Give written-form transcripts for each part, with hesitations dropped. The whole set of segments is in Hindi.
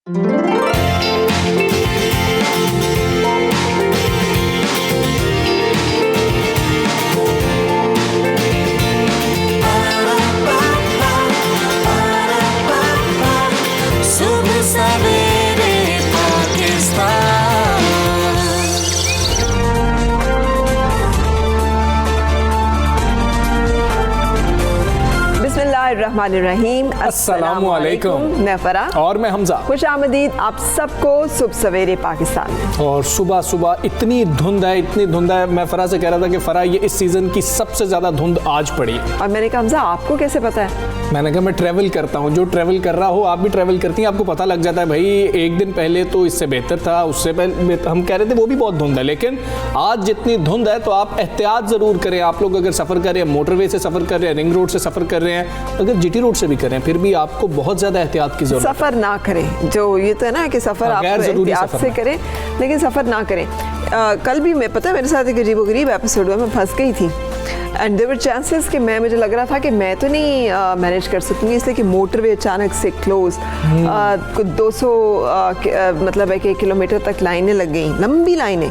बिस्मिल्लाहिर्रहमानिर्रहीम, अस्सलामु अलैकुम। मैं फरा और मैं हमजा। खुश आमदीद आप सबको सुबह सवेरे पाकिस्तान में। और सुबह सुबह इतनी धुंध है। मैं फरा से कह रहा था कि फरा ये इस सीज़न की सबसे ज़्यादा धुंध आज पड़ी। और मैंने कहा हमजा आपको कैसे पता है? मैंने कहा मैं ट्रैवल करता हूँ, जो ट्रैवल कर रहा हो आप भी ट्रैवल करती हैं, आपको पता लग जाता है। भाई एक दिन पहले तो इससे बेहतर था, उससे पहले हम कह रहे थे वो भी बहुत धुंध है, लेकिन आज जितनी धुंध है तो आप एहतियात ज़रूर करें। आप लोग अगर सफ़र कर रहे हैं, मोटरवे से सफ़र कर रहे हैं, रिंग रोड से सफ़र कर रहे हैं, अगर जीटी रोड से भी करें, फिर भी आपको बहुत ज़्यादा एहतियात की ज़रूरत है। सफ़र ना करें, जो ये तो है ना कि सफ़र आप एहतियात से करें, लेकिन सफ़र ना करें। कल भी मैं पता है मेरे साथ एक अजीबोगरीब एपिसोड में मैं फंस गई थी एंड देयर वर चांसेस कि मुझे लग रहा था कि मैं तो नहीं मैनेज कर सकूंगी, इसलिए कि मोटरवे अचानक से क्लोज, कुछ 200 मतलब है कि 1 किलोमीटर तक लाइनें लग गई, लंबी लाइनें,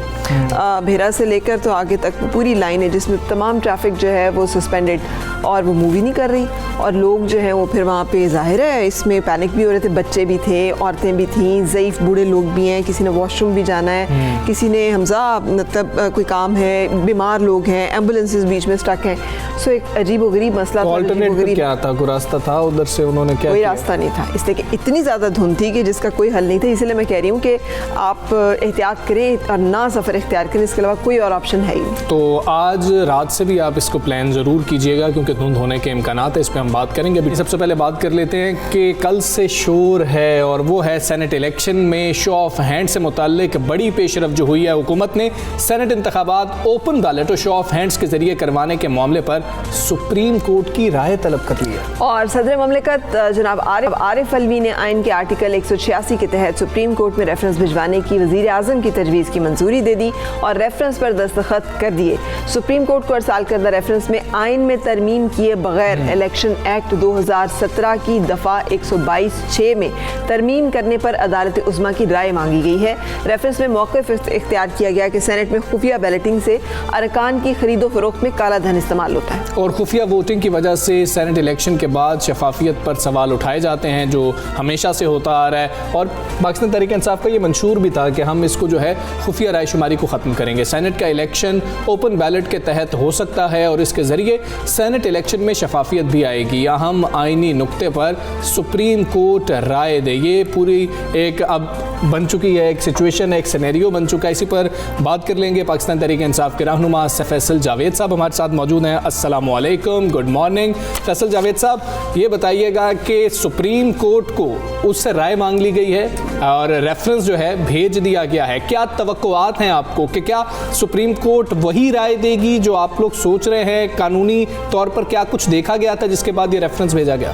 भेरा से लेकर तो आगे तक पूरी लाइनें, जिसमें तमाम ट्रैफिक जो है वो सस्पेंडेड और वो मूव ही नहीं कर रही। और लोग जो हैं वो फिर वहाँ पे ज़ाहिर है इसमें पैनिक भी हो रहे थे, बच्चे भी थे, औरतें भी थीं, ज़ईफ़ बूढ़े लोग भी हैं, किसी ने वॉशरूम भी जाना है, किसी ने हमजा मतलब कोई काम है, बीमार लोग हैं, एम्बुलेंसेज बीच में स्टक हैं। सो एक अजीब व गरीब मसला था। ऑल्टरनेटिव क्या था? कोई रास्ता था उधर से? उन्होंने क्या? कोई रास्ता नहीं था, इसलिए कि इतनी ज़्यादा धुंध थी कि जिसका कोई हल नहीं था। इसलिए मैं कह रही हूँ कि आप एहतियात करें और ना सफ़र इख्तियार करें, इसके अलावा कोई और ऑप्शन है ही। तो आज रात से भी आप इसको प्लान ज़रूर कीजिएगा, क्योंकि धुंध होने के इम्कानात है। इस पर हम बात करेंगे। अभी सबसे पहले बात कर लेते हैं कि कल से शोर है, और वो है सेनेट इलेक्शन में शो ऑफ हैंड से मुताल्लिक बड़ी पेशरफ जो हुई है। हुकूमत ने सेनेट इंतखाबात ओपन बैलेट और शो ऑफ हैंड्स के जरिए करवाने के मामले पर सुप्रीम कोर्ट की राय तलब कर ली है। और सदर ममलिकत जनाब आरिफ अलवी ने आइन के आर्टिकल 186 के तहत सुप्रीम कोर्ट में रेफरेंस भिजवाने की वज़ीर आज़म की तजवीज़ की मंजूरी दे दी और रेफरेंस पर दस्तखत कर दिए। सुप्रीम कोर्ट को अरसाल करदा रेफरेंस में आइन में तरमीम किए बगैर इलेक्शन एक्ट 2017 की दफ़ा 122(6) में तरमीम करने पर अदालत उज़्मा की राय मांगी गई है। रेफरेंस में मौक़िफ़ इख्तियार किया गया कि सेनेट में खुफिया बैलेटिंग से अरकान की खरीदो फरोख्त में काला धन इस्तेमाल होता है और खुफिया वोटिंग की वजह से सेनेट इलेक्शन के बाद शफाफियत पर सवाल उठाए जाते हैं, जो हमेशा से होता आ रहा है। और पाकिस्तान तहरीक इंसाफ का ये मंशूर भी था कि हम इसको जो है खुफिया रायशुमारी को ख़त्म करेंगे। सेनेट का इलेक्शन ओपन बैलेट के तहत हो सकता है और इसके ज़रिए सेनेट इलेक्शन में शफाफियत भी आएगी। अहम आइनी नुक्ते पर सुप्रीम कोर्ट राय दे, ये पूरी एक अब बन चुकी है, एक सिचुएशन है, एक सिनेरियो बन चुका है। इसी पर बात कर लेंगे। पाकिस्तान तहरीक इंसाफ के रहनुमा फैसल जावेद साहब हमारे साथ मौजूद हैं। अस्सलाम वालेकुम, गुड मॉर्निंग। फैसल जावेद साहब, ये बताइएगा कि सुप्रीम कोर्ट को उससे राय मांग ली गई है और रेफरेंस जो है भेज दिया गया है, क्या तवक्कुआत हैं आपको कि क्या सुप्रीम कोर्ट वही राय देगी जो आप लोग सोच रहे हैं? कानूनी तौर पर क्या कुछ देखा गया था जिसके बाद ये रेफरेंस भेजा गया?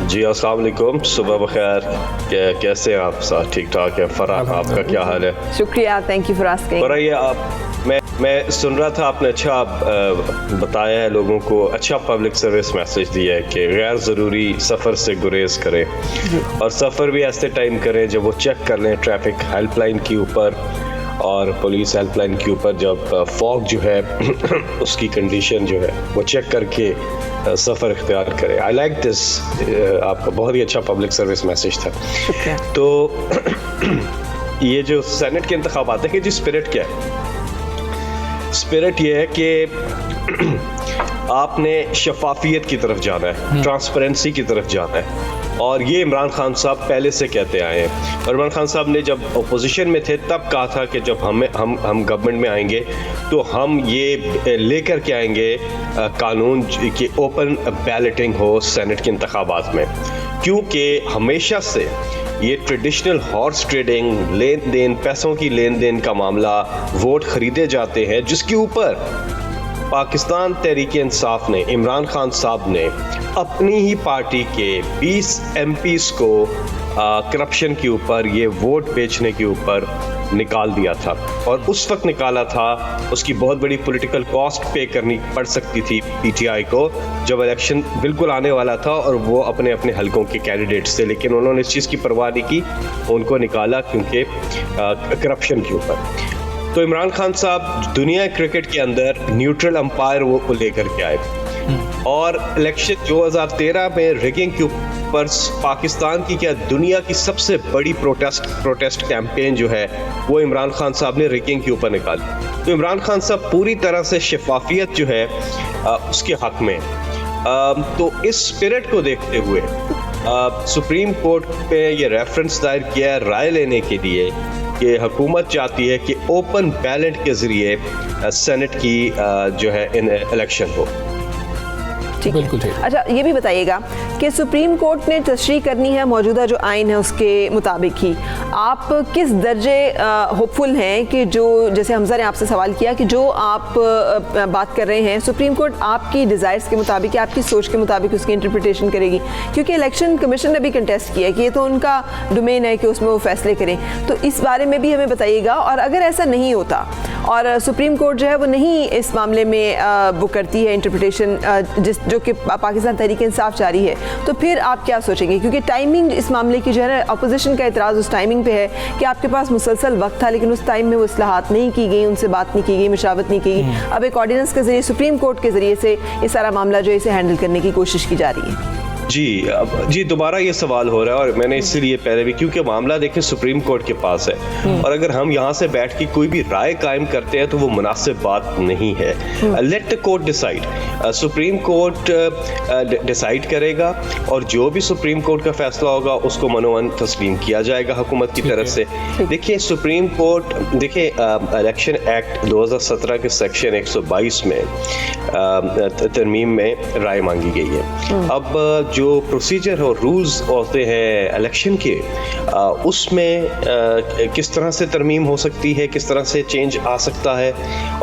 जी अस्सलाम वालेकुम, सुबह बखैर। कैसे हैं आप? साथ ठीक ठाक है। फराह, आपका क्या हाल है? शुक्रिया, thank you for asking. Farah, ये आप मैं सुन रहा था, आपने अच्छा बताया है लोगों को, अच्छा पब्लिक सर्विस मैसेज दिया है कि गैर ज़रूरी सफ़र से गुरेज करें और सफ़र भी ऐसे टाइम करें जब वो चेक कर लें ट्रैफिक हेल्पलाइन के ऊपर और पुलिस हेल्पलाइन के ऊपर, जब फॉग जो है उसकी कंडीशन जो है वो चेक करके सफ़र इख्तियार करें। आई लाइक दिस, आपका बहुत ही अच्छा पब्लिक सर्विस मैसेज था। तो ये जो सेनेट के इंतखाबात है कि जी स्पिरिट क्या है? स्पिरिट ये है कि आपने शफाफियत की तरफ जाना है, ट्रांसपेरेंसी की तरफ जाना है, और ये इमरान खान साहब पहले से कहते आए हैं। और इमरान खान साहब ने जब अपोजिशन में थे तब कहा था कि जब हम गवर्नमेंट में आएंगे तो हम ये लेकर के आएंगे कानून कि ओपन बैलेटिंग हो सेनेट के इंतखाबात में, क्योंकि हमेशा से ये ट्रेडिशनल हॉर्स ट्रेडिंग, लेन देन, पैसों की लेन देन का मामला, वोट खरीदे जाते हैं, जिसके ऊपर पाकिस्तान तहरीक इंसाफ ने, इमरान खान साहब ने अपनी ही पार्टी के 20 MPs को करप्शन के ऊपर, ये वोट बेचने के ऊपर निकाल दिया था। और उस वक्त निकाला था, उसकी बहुत बड़ी पॉलिटिकल कॉस्ट पे करनी पड़ सकती थी पीटीआई को, जब इलेक्शन बिल्कुल आने वाला था और वो अपने अपने हलकों के कैंडिडेट्स थे, लेकिन उन्होंने इस चीज़ की परवाह नहीं की, उनको निकाला क्योंकि करप्शन के ऊपर। तो इमरान खान साहब दुनिया क्रिकेट के अंदर न्यूट्रल अंपायर वो लेकर के आए, और इलेक्शन 2013 में रिगिंग के ऊपर पाकिस्तान की क्या दुनिया की सबसे बड़ी प्रोटेस्ट कैंपेन जो है वो इमरान खान साहब ने रिगिंग के ऊपर निकाली। तो इमरान खान साहब पूरी तरह से शफाफियत जो है उसके हक में। तो इस स्पिरिट को देखते हुए सुप्रीम कोर्ट पे ये रेफरेंस दायर किया है राय लेने के लिए कि हुकूमत चाहती है कि ओपन बैलेट के ज़रिए सेनेट की जो है इलेक्शन हो। ठीक है। अच्छा, ये भी बताइएगा कि सुप्रीम कोर्ट ने तशरीह करनी है मौजूदा जो आइन है उसके मुताबिक ही, आप किस दर्जे होपफुल हैं कि जो, जैसे हमजा ने आपसे सवाल किया कि जो आप बात कर रहे हैं सुप्रीम कोर्ट आपकी डिज़ायर्स के मुताबिक या आपकी सोच के मुताबिक उसकी इंटरप्रिटेशन करेगी, क्योंकि इलेक्शन कमीशन ने भी कंटेस्ट किया कि ये तो उनका डोमेन है कि उसमें वो फैसले करें। तो इस बारे में भी हमें बताइएगा, और अगर ऐसा नहीं होता और सुप्रीम कोर्ट जो है वो नहीं इस मामले में वो करती है इंटरप्रिटेशन जो कि पाकिस्तान तहरीक इंसाफ चाह रही है, तो फिर आप क्या सोचेंगे? क्योंकि टाइमिंग इस मामले की जो है ना, अपोजिशन का एतराज़ उस टाइमिंग पे है कि आपके पास मुसलसल वक्त था, लेकिन उस टाइम में वो इस्लाहात नहीं की गई, उनसे बात नहीं की गई, मशावत नहीं की गई। अब एक ऑर्डिनेंस के जरिए सुप्रीम कोर्ट के जरिए से ये सारा मामला जो है इसे हैंडल करने की कोशिश की जा रही है। जी दोबारा ये सवाल हो रहा है, और मैंने इसीलिए पहले भी, क्योंकि मामला देखें सुप्रीम कोर्ट के पास है, और अगर हम यहाँ से बैठ के कोई भी राय कायम करते हैं तो वो मुनासिब बात नहीं है। Let the court decide, supreme court decide करेगा, और जो भी सुप्रीम कोर्ट का फैसला होगा उसको मनोवन तस्लीम किया जाएगा हुकूमत की तरफ से। देखिए सुप्रीम कोर्ट, देखिए इलेक्शन एक्ट 2017 के सेक्शन 122 में तरमीम में राय मांगी गई है। अब जो प्रोसीजर और रूल्स होते हैं इलेक्शन के, उसमें किस तरह से तरमीम हो सकती है, किस तरह से चेंज आ सकता है,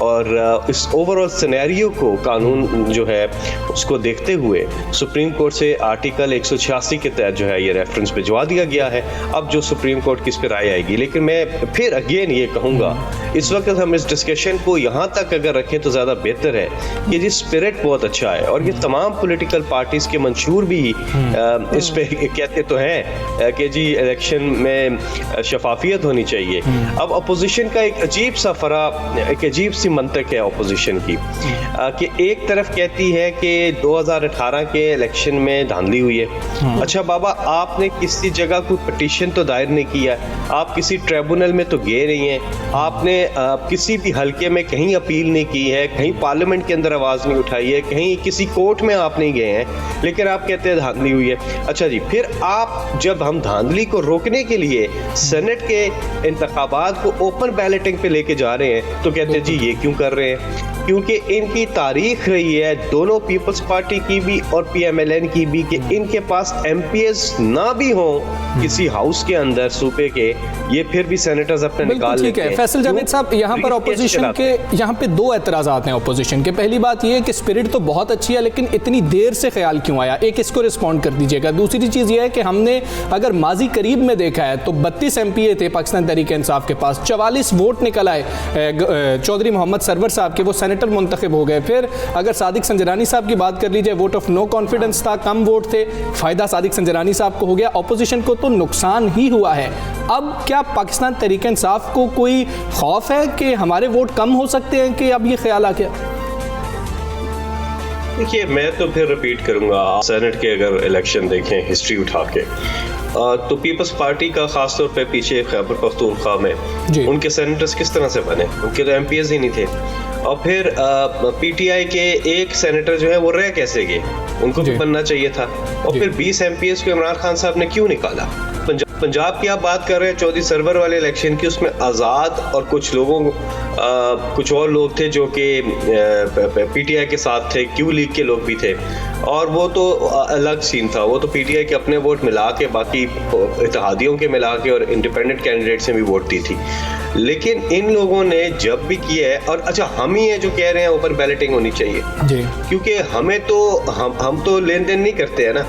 और इस ओवरऑल सिनेरियो को कानून जो है उसको देखते हुए सुप्रीम कोर्ट से आर्टिकल 186 के तहत जो है ये रेफरेंस भिजवा दिया गया है। अब जो सुप्रीम कोर्ट किस पे राय आएगी, लेकिन मैं फिर अगेन ये कहूँगा, इस वक्त हम इस डिस्कशन को यहाँ तक अगर रखें तो ज़्यादा बेहतर है कि जी स्पिरिट बहुत अच्छा है, और ये तमाम पॉलिटिकल पार्टीज़ के मंशूर भी इस पे कहते तो हैं कि जी इलेक्शन में शफाफियत होनी चाहिए। अब अपोजिशन का एक अजीब सी मंतक है अपोजिशन की, कि एक तरफ कहती है कि 2018 के इलेक्शन में धांधली हुई है। अच्छा बाबा, आपने किसी जगह कोई पिटीशन तो दायर नहीं किया, आप किसी ट्रिब्यूनल में तो गए नहीं हैं, आपने किसी भी हलके में कहीं अपील नहीं की है, कहीं पार्लियामेंट के अंदर आवाज़ नहीं उठाई है, कहीं किसी कोर्ट में आप नहीं गए हैं, लेकिन आप कहते हैं धांधली हुई है। अच्छा जी, फिर आप जब हम धांधली को रोकने के लिए सेनेट के इंतखाबात को ओपन बैलेटिंग पे लेके जा रहे हैं तो कहते हैं जी ये क्यों कर रहे हैं? क्योंकि इनकी तारीख रही है दोनों पीपल्स पार्टी की भी और पीएमएलएन की भी कि इनके पास एमपीएस ना भी हो किसी हाउस के अंदर सूबे के, ये फिर भी सेनेटर्स अपने निकाल लेते हैं। फैसल जावेद साहब, यहाँ पर ऑपोजिशन के यहाँ पे दो एतराज़ात हैं ऑपोजिशन के। पहली बात ये है कि स्पिरिट तो बहुत अच्छी है, लेकिन इतनी देर से ख्याल क्यों आया? एक इसको रिस्पॉन्ड कर दीजिएगा। दूसरी चीज़ ये है कि हमने अगर माजी करीब में देखा है तो 32 एमपीए थे पाकिस्तान तहरीक इंसाफ के पास, 44 वोट निकल आए चौधरी मोहम्मद सरवर साहब के, वो सेनेटर मुंतखब हो गए। फिर अगर सादिक संजरानी साहब की बात कर लीजिए, वोट ऑफ नो कॉन्फिडेंस था, कम वोट थे, फ़ायदा सादिक संजरानी साहब को हो गया, ऑपोजिशन को तो नुकसान ही हुआ है। अब क्या पाकिस्तान तहरीक इंसाफ को कोई खौफ है कि हमारे वोट कम हो सकते हैं, कि अब ये ख्याल आ गया? देखिए, मैं तो फिर रिपीट करूंगा, सेनेट के अगर इलेक्शन देखें हिस्ट्री उठा के, तो पीपल्स पार्टी का खास तौर पे पीछे खैबर पख्तूनख्वा में उनके सेनेटर्स किस तरह से बने, उनके तो एमपीएस ही नहीं थे। और फिर पीटीआई के एक सेनेटर जो है वो रह कैसे गए, उनको भी बनना चाहिए था। और फिर 20 एमपीएस को इमरान खान साहब ने क्यों निकाला? पंजाब की आप बात कर रहे हैं चौधरी सरवर वाले इलेक्शन की, उसमें आज़ाद और कुछ और लोग थे जो कि पीटीआई के साथ थे, क्यू लीग के लोग भी थे, और वो तो अलग सीन था। वो तो पीटीआई के अपने वोट मिला के, बाकी इत्तेहादियों के मिला के और इंडिपेंडेंट कैंडिडेट से भी वोट दी थी। लेकिन इन लोगों ने जब भी किया है, और अच्छा हम ही है जो कह रहे हैं ओपन बैलेटिंग होनी चाहिए जी, क्योंकि हमें तो हम तो लेन देन नहीं करते हैं ना।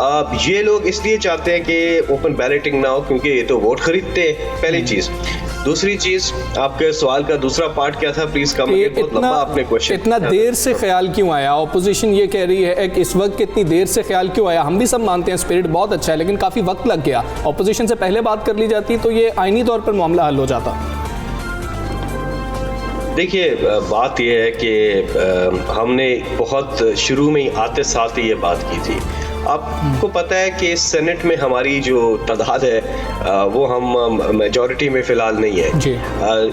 अब ये लोग इसलिए चाहते हैं कि ओपन बैलेटिंग ना हो क्योंकि ये तो वोट खरीदते हैं, पहली चीज। दूसरी चीज, आपके सवाल का दूसरा पार्ट क्या था, प्लीज कम, बहुत लंबा आपने क्वेश्चन। इतना देर से ख्याल क्यों आया? ऑपोजिशन ये कह रही है कि इस वक्त इतनी देर से ख्याल क्यों आया? हम भी सब मानते हैं स्पिरिट बहुत अच्छा है, लेकिन काफी वक्त लग गया। ऑपोजिशन से पहले बात कर ली जाती तो ये आईनी तौर पर मामला हल हो जाता। देखिए, बात यह है कि हमने बहुत शुरू में ही आते साथ ही ये बात की थी। आपको पता है कि सेनेट में हमारी जो तादाद है वो हम मेजॉरिटी में फ़िलहाल नहीं है जी।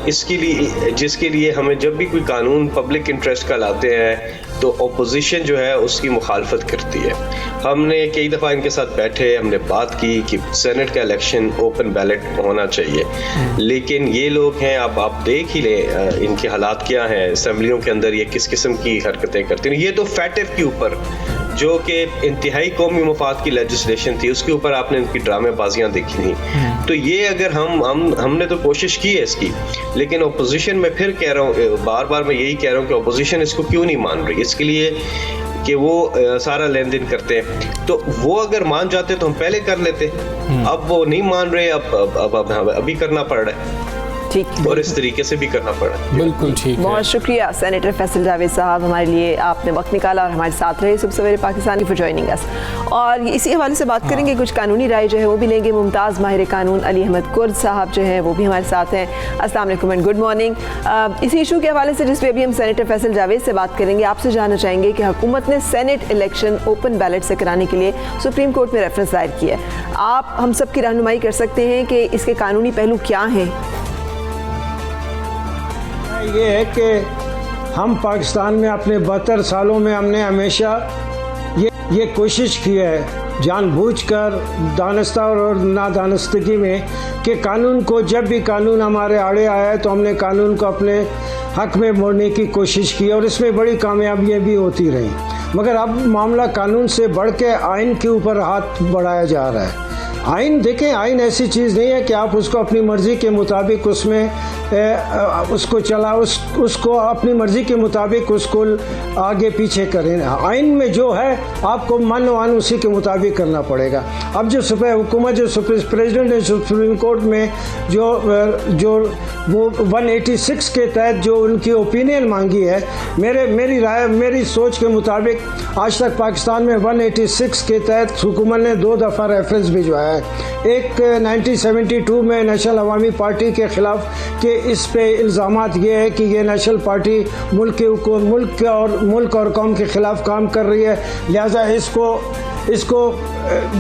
इसके लिए, जिसके लिए हमें जब भी कोई कानून पब्लिक इंटरेस्ट का लाते हैं तो अपोजिशन जो है उसकी मुखालफत करती है। हमने कई दफ़ा इनके साथ बैठे, हमने बात की कि सेनेट का इलेक्शन ओपन बैलेट होना चाहिए, लेकिन ये लोग हैं, अब आप देख ही लें इनके हालात क्या हैं असेंबलियों के अंदर, ये किस किस्म की हरकतें करते हैं। ये तो फैटिव के ऊपर जो कि इंतहाई कौमी मफाद की लेजिस्लेशन थी उसके ऊपर आपने इनकी ड्रामेबाजियां देखी थी। तो ये अगर हमने तो कोशिश की है इसकी, लेकिन अपोजिशन में फिर कह रहा हूँ, बार बार मैं यही कह रहा हूँ कि अपोजिशन इसको क्यों नहीं मान रही, इसके लिए कि वो सारा लेन देन करते हैं। तो वो अगर मान जाते तो हम पहले कर लेते, अब वो नहीं मान रहे, अब अभी करना पड़ रहा है और इस तरीके से भी करना पड़ा। बिल्कुल ठीक है। बहुत शुक्रिया सेनेटर फैसल जावेद साहब, हमारे लिए आपने वक्त निकाला और हमारे साथ रहे सुबह सवेरे पाकिस्तान फॉर जॉइनिंग अस। और इसी हवाले से बात करेंगे, कुछ कानूनी राय जो है वो भी लेंगे। मुमताज़ माहिर कानून अली अहमद कुर्द साहब जो है वो भी हमारे साथ हैं। अस्सलाम वालेकुम एंड गुड मॉर्निंग। इसी इशू के हवाले से जिस पे अभी हम सेनेटर फैसल जावेद से बात करेंगे, आपसे जानना चाहेंगे कि हुकूमत ने सेनेट इलेक्शन ओपन बैलेट से कराने के लिए सुप्रीम कोर्ट में रेफरेंस दायर किया है। आप हम सब की रहनुमाई कर सकते हैं कि इसके कानूनी पहलू क्या हैं? ये है कि हम पाकिस्तान में अपने 72 सालों में हमने हमेशा ये कोशिश की है जानबूझकर, दानिस्ता और नादानिस्तगी में, कि कानून को, जब भी कानून हमारे आड़े आया है तो हमने कानून को अपने हक में मोड़ने की कोशिश की और इसमें बड़ी कामयाबियाँ भी होती रहीं। मगर अब मामला कानून से बढ़ के आइन के ऊपर हाथ बढ़ाया जा रहा है। आइन देखें, आइन ऐसी चीज़ नहीं है कि आप उसको अपनी मर्ज़ी के मुताबिक उसमें उसको उसको अपनी मर्ज़ी के मुताबिक उसको आगे पीछे करें। आइन में जो है आपको मन उसी के मुताबिक करना पड़ेगा। अब जो हुकूमत, जो प्रेसिडेंट ने सुप्रीम कोर्ट में जो वो 186 के तहत जो उनकी ओपिनियन मांगी है, मेरी राय, मेरी सोच के मुताबिक आज तक पाकिस्तान में 186 के तहत हुकूमत ने 2 दफ़ा रेफरेंस भिजवाया है। एक 1972 में नेशनल अवामी पार्टी के ख़िलाफ़ कि इस पे इल्ज़ामात ये है कि ये नेशनल पार्टी मुल्क और कौम के ख़िलाफ़ काम कर रही है, लिहाजा इसको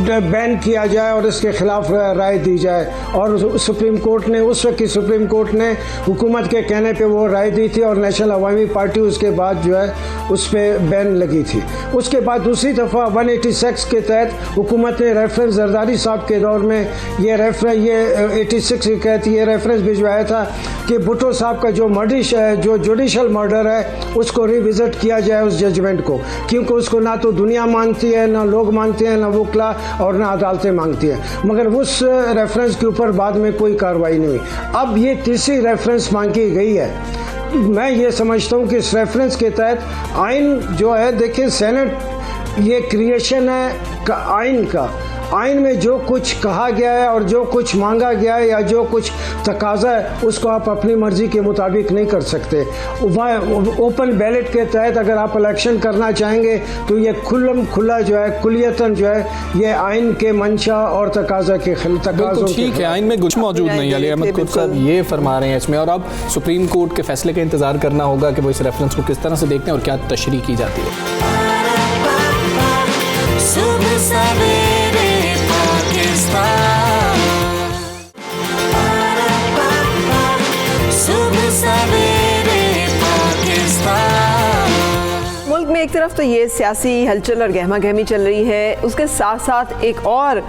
बैन किया जाए और इसके ख़िलाफ़ राय दी जाए। और सुप्रीम कोर्ट ने, उस वक्त की सुप्रीम कोर्ट ने हुकूमत के कहने पे वो राय दी थी और नेशनल अवामी पार्टी उसके बाद जो है उस पर बैन लगी थी। उसके बाद दूसरी दफ़ा 186 के तहत हुकूमत ने रेफरेंस, जरदारी साहब के दौर में ये 86 के तहत ये रेफरेंस भिजवाया था कि भुट्टो साहब का जो जुडिशल मर्डर है उसको रिविज़िट किया जाए उस जजमेंट को, क्योंकि उसको ना तो दुनिया मानती है, ना लोग मानते हैं, ना वकला और ना अदालतें मांगती हैं। मगर उस रेफरेंस के ऊपर बाद में कोई कार्रवाई नहीं हुई। अब ये तीसरी रेफरेंस मांगी गई है। मैं ये समझता हूँ कि इस रेफरेंस के तहत आइन जो है, देखिए सेनेट ये क्रिएशन है आइन का। आइन में जो कुछ कहा गया है और जो कुछ मांगा गया है या जो कुछ तकाजा है उसको आप अपनी मर्जी के मुताबिक नहीं कर सकते। ओपन बैलेट के तहत अगर आप इलेक्शन करना चाहेंगे तो ये खुला जो है, कुलियतन जो है, ये आइन के मंशा और तकाजा के तकाज़ों। ठीक है, आइन में कुछ मौजूद नहीं है। अली अहमद कुर्द साहब ये फरमा रहे हैं इसमें, और अब सुप्रीम कोर्ट के फैसले का इंतजार करना होगा कि वो इस रेफरेंस को किस तरह से देखते हैं और क्या तशरीह की जाती है। मुल्क में एक तरफ तो ये सियासी हलचल और गहमा गहमी चल रही है, उसके साथ साथ एक और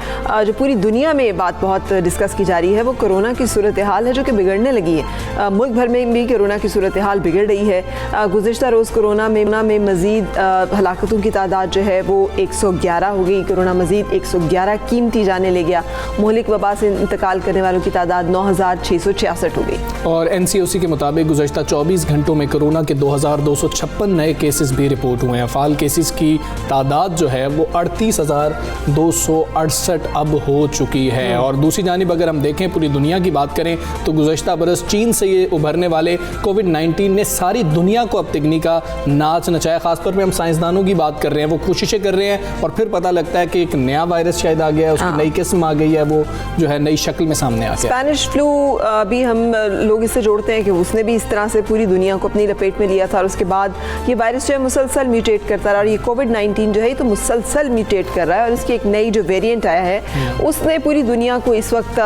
जो पूरी दुनिया में बात बहुत डिस्कस की जा रही है वो कोरोना की सूरत हाल है जो कि बिगड़ने लगी है। मुल्क भर में भी कोरोना की सूरत हाल बिगड़ रही है। गुज़िश्ता रोज़ कोरोना में मज़ीद हलाकतों की तादाद जो है वो 111 हो गई। कोरोना मज़ीद 111 कीमती जाने ले गया। मुहलिक वबा से इंतकाल करने वालों की तादाद 9666 हो गई। और NCOC के मुताबिक गुज़श्ता 24 घंटों में कोरोना के 2256 नए केसेस भी रिपोर्ट हुए हैं। हैं। फ़ाल केसेस की तादाद जो है वो 38,268 अब हो चुकी है। और दूसरी जानिब अगर हम देखें पूरी दुनिया की बात करें तो गुज़श्ता बरस चीन से ये उभरने वाले कोविड-19 ने सारी दुनिया को अब तकनी का नाच नचाया। ख़ासतौर पर हम साइंसदानों की बात कर रहे हैं, वो कोशिशें कर रहे हैं और फिर पता लगता है कि एक नया वायरस शायद आ गया है, उसकी नई किस्म आ गई है, वो जो है नई शक्ल में सामने आ गया। स्पेनिश फ्लू भी हम लोग इससे जोड़ते हैं कि उसने भी इस तरह से पूरी दुनिया को अपनी लपेट में लिया था और उसके बाद ये वायरस जो है मुसलसल म्यूटेट करता रहा और ये कोविड-19 जो है तो मुसलसल म्यूटेट कर रहा है और इसकी एक नई जो वेरिएंट आया है उसने पूरी दुनिया को इस वक्त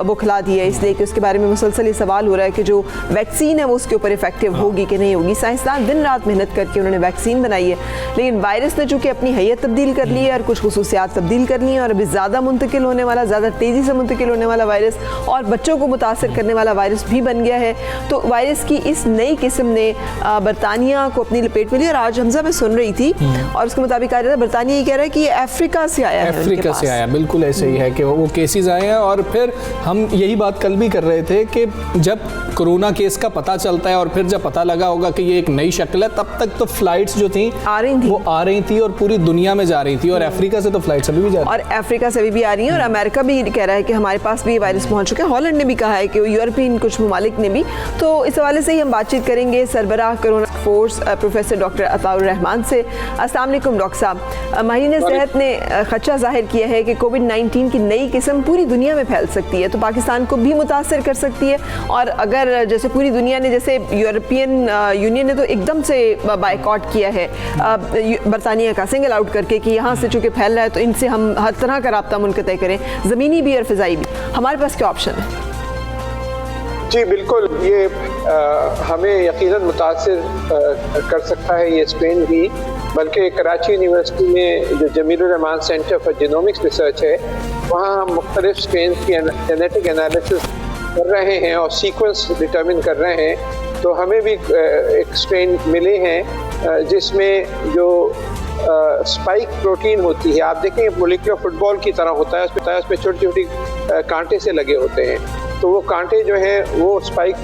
बौखला दिया है, इसलिए कि उसके बारे में मुसलसल ये सवाल हो रहा है कि जो वैक्सीन है वो उसके ऊपर इफेक्टिव होगी कि नहीं होगी। साइंसदान दिन रात मेहनत करके उन्होंने वैक्सीन बनाई है, लेकिन वायरस ने चूँकि अपनी हैयत तब्दील कर ली है और कुछ खुसूसियात तब्दील कर ली हैं और अभी ज़्यादा मुंतकिल होने वाला, ज़्यादा तेज़ी से मुंतकिल होने वाला वायरस और बच्चों को मुतासर करने वाला वायरस भी बन गया है। तो वायरस की इस नई किस्म ने बरतानिया को अपनी लपेट में लिया और आज हमजा में सुन रही थी और उसके मुताबिक आ रहा था बरतानिया ये कह रहा है कि ये अफ्रीका से आया है। अफ्रीका से आया, बिल्कुल ऐसे ही है कि वो केसेस आए हैं। और फिर हम यही बात कल भी कर रहे थे कि जब कोरोना केस का पता चलता है और फिर जब पता लगा होगा कि ये एक नई शक्ल है, तब तक तो फ्लाइट्स जो थी आ रही थी और पूरी दुनिया में जा रही थी और अफ्रीका से तो फ्लाइट्स अभी भी जा रही और अफ्रीका से भी आ रही हैं और अमेरिका भी कह रहा है कि हमारे पास भी वायरस पहुंच चुका है। हॉलैंड ने भी कहा है कि यूरोपियन कुछ ममालिक ने भी। तो इस हवाले से ही हम बातचीत करेंगे सरबराह corona force professor doctor Ataur Rahman से। अस्सलाम वालेकुम डॉक्टर साहब, माहिरीन सेहत ने खदशा जाहिर किया है कि कोविड-19 की नई किस्म पूरी दुनिया में फैल सकती है, तो पाकिस्तान को भी मुतासर कर सकती है और अगर जैसे पूरी दुनिया ने, जैसे यूरोपियन यूनियन ने तो एकदम से बायकॉट किया है बरतानिया का सिंगल आउट करके कि यहाँ से चूँकि फैल रहा है तो इनसे हम हर तरह का राब्ता मुनक़ते करें, ज़मीनी भी और फ़िज़ाई भी, हमारे पास क्या ऑप्शन है? जी बिल्कुल, ये हमें यकीनन मुतासिर कर सकता है ये स्ट्रेन भी, बल्कि कराची यूनिवर्सिटी में जो Jamilur Rahman centre for genomics research है वहाँ हम मुख्तलिफ स्ट्रेन की जेनेटिक एनालिसिस कर रहे हैं और सीक्वेंस डिटर्मिन कर रहे हैं। तो हमें भी एक स्ट्रेन मिले हैं जिसमें जो स्पाइक प्रोटीन होती है, आप देखेंगे मोलिकुलर फुटबॉल की तरह होता है, उसमें छोटी छोटी कांटे से लगे होते हैं, तो वो कांटे जो हैं वो स्पाइक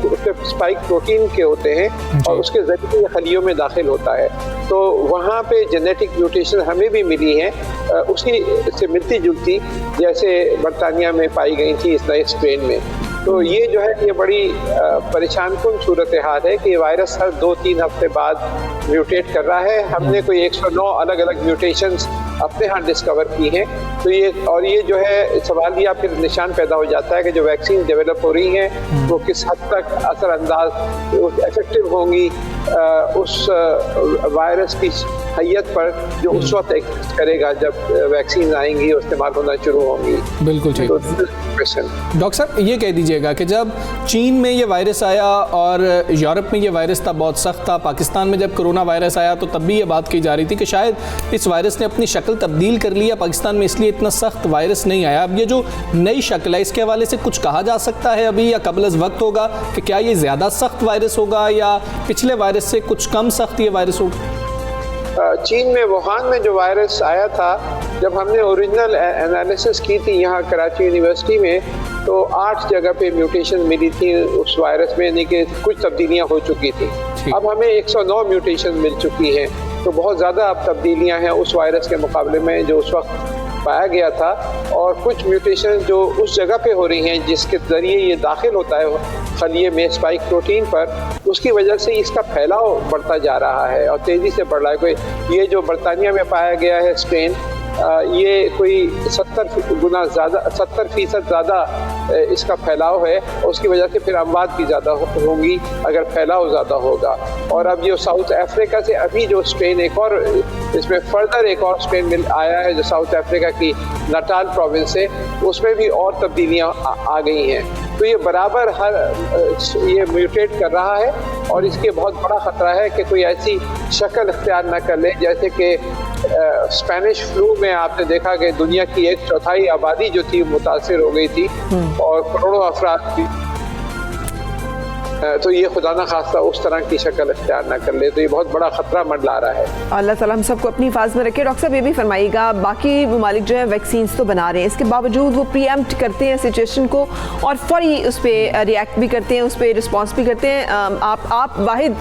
प्रोटीन के होते हैं और उसके जरिए खलियों में दाखिल होता है। तो वहाँ पे जेनेटिक म्यूटेशन हमें भी मिली हैं उसी से मिलती जुलती जैसे बरतानिया में पाई गई थी इस नए स्ट्रेन में। तो ये जो है ये बड़ी परेशान कुन सूरत हाल है कि वायरस हर 2-3 हफ्ते बाद म्यूटेट कर रहा है। हमने कोई 109 अलग अलग म्यूटेशंस अपने यहाँ डिस्कवर की हैं। तो ये जो है सवाल या फिर निशान पैदा हो जाता है कि जो वैक्सीन डेवलप हो रही हैं वो किस हद तक असरअंदाज इफेक्टिव होंगी उस वायरस की हैयत पर जो उस वक्त एग्जिस्ट करेगा जब वैक्सीन आएंगी और इस्तेमाल होना शुरू होंगी। बिल्कुल ठीक। डॉक्टर साहब ये कह दीजिएगा कि जब चीन में ये वायरस आया और यूरोप में ये वायरस था बहुत सख्त था, पाकिस्तान में जब कोरोना वायरस आया तो तब भी ये बात की जा रही थी कि शायद इस वायरस ने अपनी शक्ल तब्दील कर लिया, पाकिस्तान में इसलिए इतना सख्त वायरस नहीं आया। अब ये जो नई शक्ल है इसके हवाले से कुछ कहा जा सकता है अभी या कबल अज़ वक्त होगा कि क्या ये ज़्यादा सख्त वायरस होगा या पिछले वायरस से कुछ कम सख्त ये वायरस होगा? चीन में वुहान में जो वायरस आया था, जब हमने ओरिजिनल एनालिसिस की थी यहाँ कराची यूनिवर्सिटी में, तो 8 जगह पे म्यूटेशन मिली थी उस वायरस में, यानी कि कुछ तब्दीलियाँ हो चुकी थी। अब हमें 109 म्यूटेशन मिल चुकी हैं, तो बहुत ज़्यादा अब तब्दीलियाँ हैं उस वायरस के मुकाबले में जो उस वक्त पाया गया था। और कुछ म्यूटेशन जो उस जगह पे हो रही हैं जिसके ज़रिए ये दाखिल होता है खलिए में स्पाइक प्रोटीन पर, उसकी वजह से इसका फैलाव बढ़ता जा रहा है और तेज़ी से बढ़ रहा है। कोई ये जो बरतानिया में पाया गया है स्ट्रेन, ये कोई 70% ज़्यादा इसका फैलाव है, उसकी वजह से फिर अमवात भी ज़्यादा होंगी अगर फैलाव ज़्यादा होगा। और अब जो साउथ अफ्रीका से अभी जो स्ट्रेन एक और इसमें फर्दर एक और स्ट्रेन आया है जो साउथ अफ्रीका की नाटाल प्रोविंस से, उसमें भी और तब्दीलियाँ आ गई हैं। तो ये बराबर ये म्यूटेट कर रहा है और इसके बहुत बड़ा ख़तरा है कि कोई ऐसी शक्ल इख्तियार न कर ले जैसे कि स्पेनिश फ्लू में आपने देखा कि दुनिया की 1/4 आबादी जो थी मुतासिर हो गई थी और करोड़ों अफराद की तो ये खुदा ना खास्ता उस तरह की शक्ल इख्तियार ना कर ले, तो ये बहुत बड़ा खतरा मंडला रहा है। अल्लाह ताला हम सबको अपनी हिफाज़त में रखे। डॉक्टर साहब ये भी फरमाइएगा, बाकी ममालिक जो है वैक्सीन तो बना रहे हैं, इसके बावजूद वो प्रीएम्प्ट करते हैं सिचुएशन को और फौरी उस पर रिएक्ट भी करते हैं, उस पर रिस्पॉन्स भी करते हैं। आप वाहिद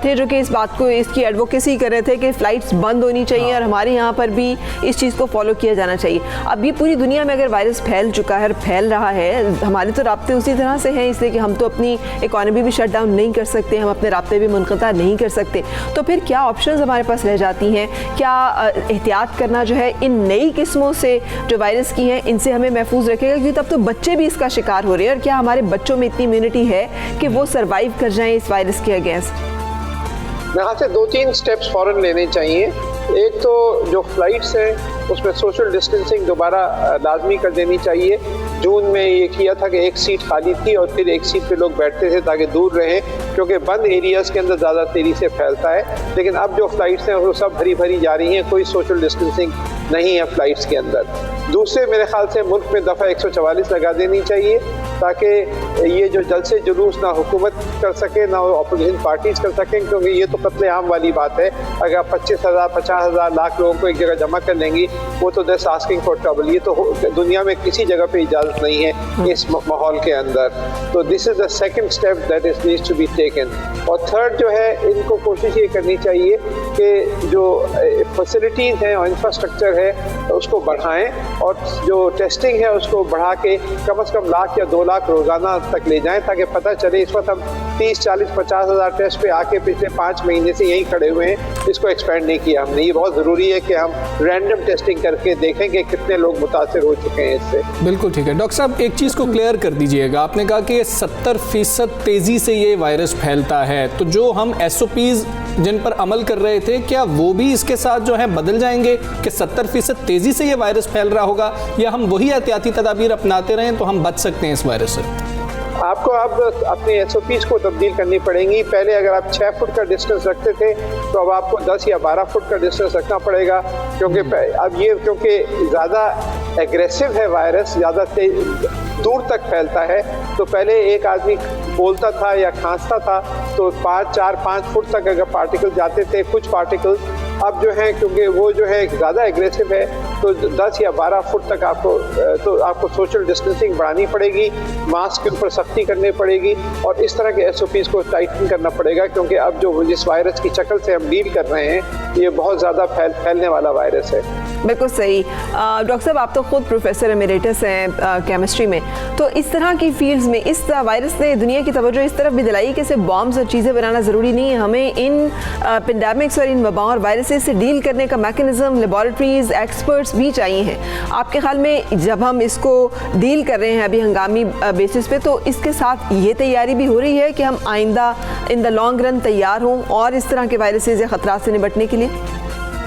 थे जो कि इस बात को, इसकी एडवोकेसी कर रहे थे कि फ़्लाइट्स बंद होनी चाहिए और हमारे यहाँ पर भी इस चीज़ को फॉलो किया जाना चाहिए। अब ये पूरी दुनिया में अगर वायरस फैल चुका है और फैल रहा है, हमारे तो राब्ते उसी तरह से हैं, इसलिए कि हम तो अपनी इकॉनमी भी शट डाउन नहीं कर सकते, हम अपने राब्ते भी मुनक़ता नहीं कर सकते। तो फिर क्या ऑप्शंस हमारे पास रह जाती हैं? क्या एहतियात करना जो है इन नई किस्मों से जो वायरस की हैं इनसे हमें महफूज रखेगा, क्योंकि तब तो बच्चे भी इसका शिकार हो रहे हैं, और क्या हमारे बच्चों में इतनी इम्यूनिटी है कि वो सर्वाइव कर जाएं इस वायरस के अगेंस्ट? यहाँ से 2-3 स्टेप्स फ़ौरन लेने चाहिए। एक तो जो फ्लाइट्स हैं उसमें सोशल डिस्टेंसिंग दोबारा लाजमी कर देनी चाहिए। जून में ये किया था कि एक सीट खाली थी और फिर एक सीट पे लोग बैठते थे ताकि दूर रहें, क्योंकि बंद एरियाज़ के अंदर ज़्यादा तेज़ी से फैलता है। लेकिन अब जो फ़्लाइट्स हैं वो सब भरी भरी जा रही हैं, कोई सोशल डिस्टेंसिंग नहीं है फ़्लाइट्स के अंदर। दूसरे मेरे ख्याल से मुल्क में दफ़ा 144 लगा देनी चाहिए ताकि ये जो जलसे जुलूस ना हुकूमत कर सके ना अपोजिशन पार्टीज़ कर सकें, क्योंकि ये तो कत्ले आम वाली बात है। अगर 25,000 50,000 लाख लोगों को एक जगह जमा कर लेंगी वो तो दैट्स आस्किंग फॉर ट्रबल। ये तो दुनिया में किसी जगह पे इजाज़त नहीं है इस माहौल के अंदर। तो this is the second step that is needs to be taken. और थर्ड जो है, इनको कोशिश ये करनी चाहिए कि जो फैसिलिटीज़ हैं और इंफ्रास्ट्रक्चर है उसको बढ़ाएं और जो टेस्टिंग है उसको बढ़ा के कम से कम 1,00,000 या 2 लाख रोज़ाना तक ले जाएं, ताकि पता चले। इस वक्त हम 30, 40, 50,000 टेस्ट पे आके पिछले 5 महीने से यहीं खड़े हुए हैं, इसको एक्सपेंड नहीं किया हमने। ये बहुत ज़रूरी है कि हम रैंडम टेस्टिंग करके देखें कि कितने लोग मुतासिर हो चुके हैं इससे। बिल्कुल ठीक है। डॉक्टर साहब एक चीज़ को क्लियर कर दीजिएगा, आपने कहा कि 70% तेज़ी से ये वायरस फैलता है, तो जो हम SOPs जिन पर अमल कर रहे थे क्या वो भी इसके साथ जो है बदल जाएंगे कि 70% तेज़ी से ये वायरस फैल रहा होगा, या हम वही एहतियाती तदाबीर अपनाते रहें तो हम बच सकते हैं इस वायरस से? आपको अब अपने SOPs को तब्दील करनी पड़ेंगी। पहले अगर आप 6 फुट का डिस्टेंस रखते थे तो अब आपको 10 या 12 फुट का डिस्टेंस रखना पड़ेगा, क्योंकि अब ये क्योंकि ज़्यादा एग्रेसिव है वायरस, ज़्यादा दूर तक फैलता है। तो पहले एक आदमी बोलता था या खांसता था तो 4-5 फुट तक अगर पार्टिकल जाते थे, कुछ पार्टिकल्स। अब जो है क्योंकि वो जो है ज़्यादा एग्रेसिव है तो 10 या 12 फुट तक आपको सोशल डिस्टेंसिंग बढ़ानी पड़ेगी, मास्क के ऊपर सख्ती करनी पड़ेगी और इस तरह के SOPs को टाइटन करना पड़ेगा, क्योंकि अब जो जिस वायरस की शक्ल से हम डील कर रहे हैं ये बहुत ज़्यादा फैलने वाला वायरस है। बिल्कुल सही। डॉक्टर साहब आप तो खुद प्रोफेसर एमेरिटस हैं केमिस्ट्री में, तो इस तरह की फील्ड्स में इस वायरस ने दुनिया की तवज्जो इस तरफ भी दिलाई कि सिर्फ बॉम्ब्स और चीज़ें बनाना ज़रूरी नहीं है, हमें इन पेंडेमिक्स और इन वबाओं और वायरसेस से डील करने का मैकेनिज़्म, लेबॉरेटरीज, एक्सपर्ट्स भी चाहिए हैं। आपके ख्याल में जब हम इसको डील कर रहे हैं अभी हंगामी बेसिस पे, तो इसके साथ ये तैयारी भी हो रही है कि हम आइंदा इन द लॉन्ग रन तैयार हों और इस तरह के वायरसेस या ख़तरात से निपटने के लिए?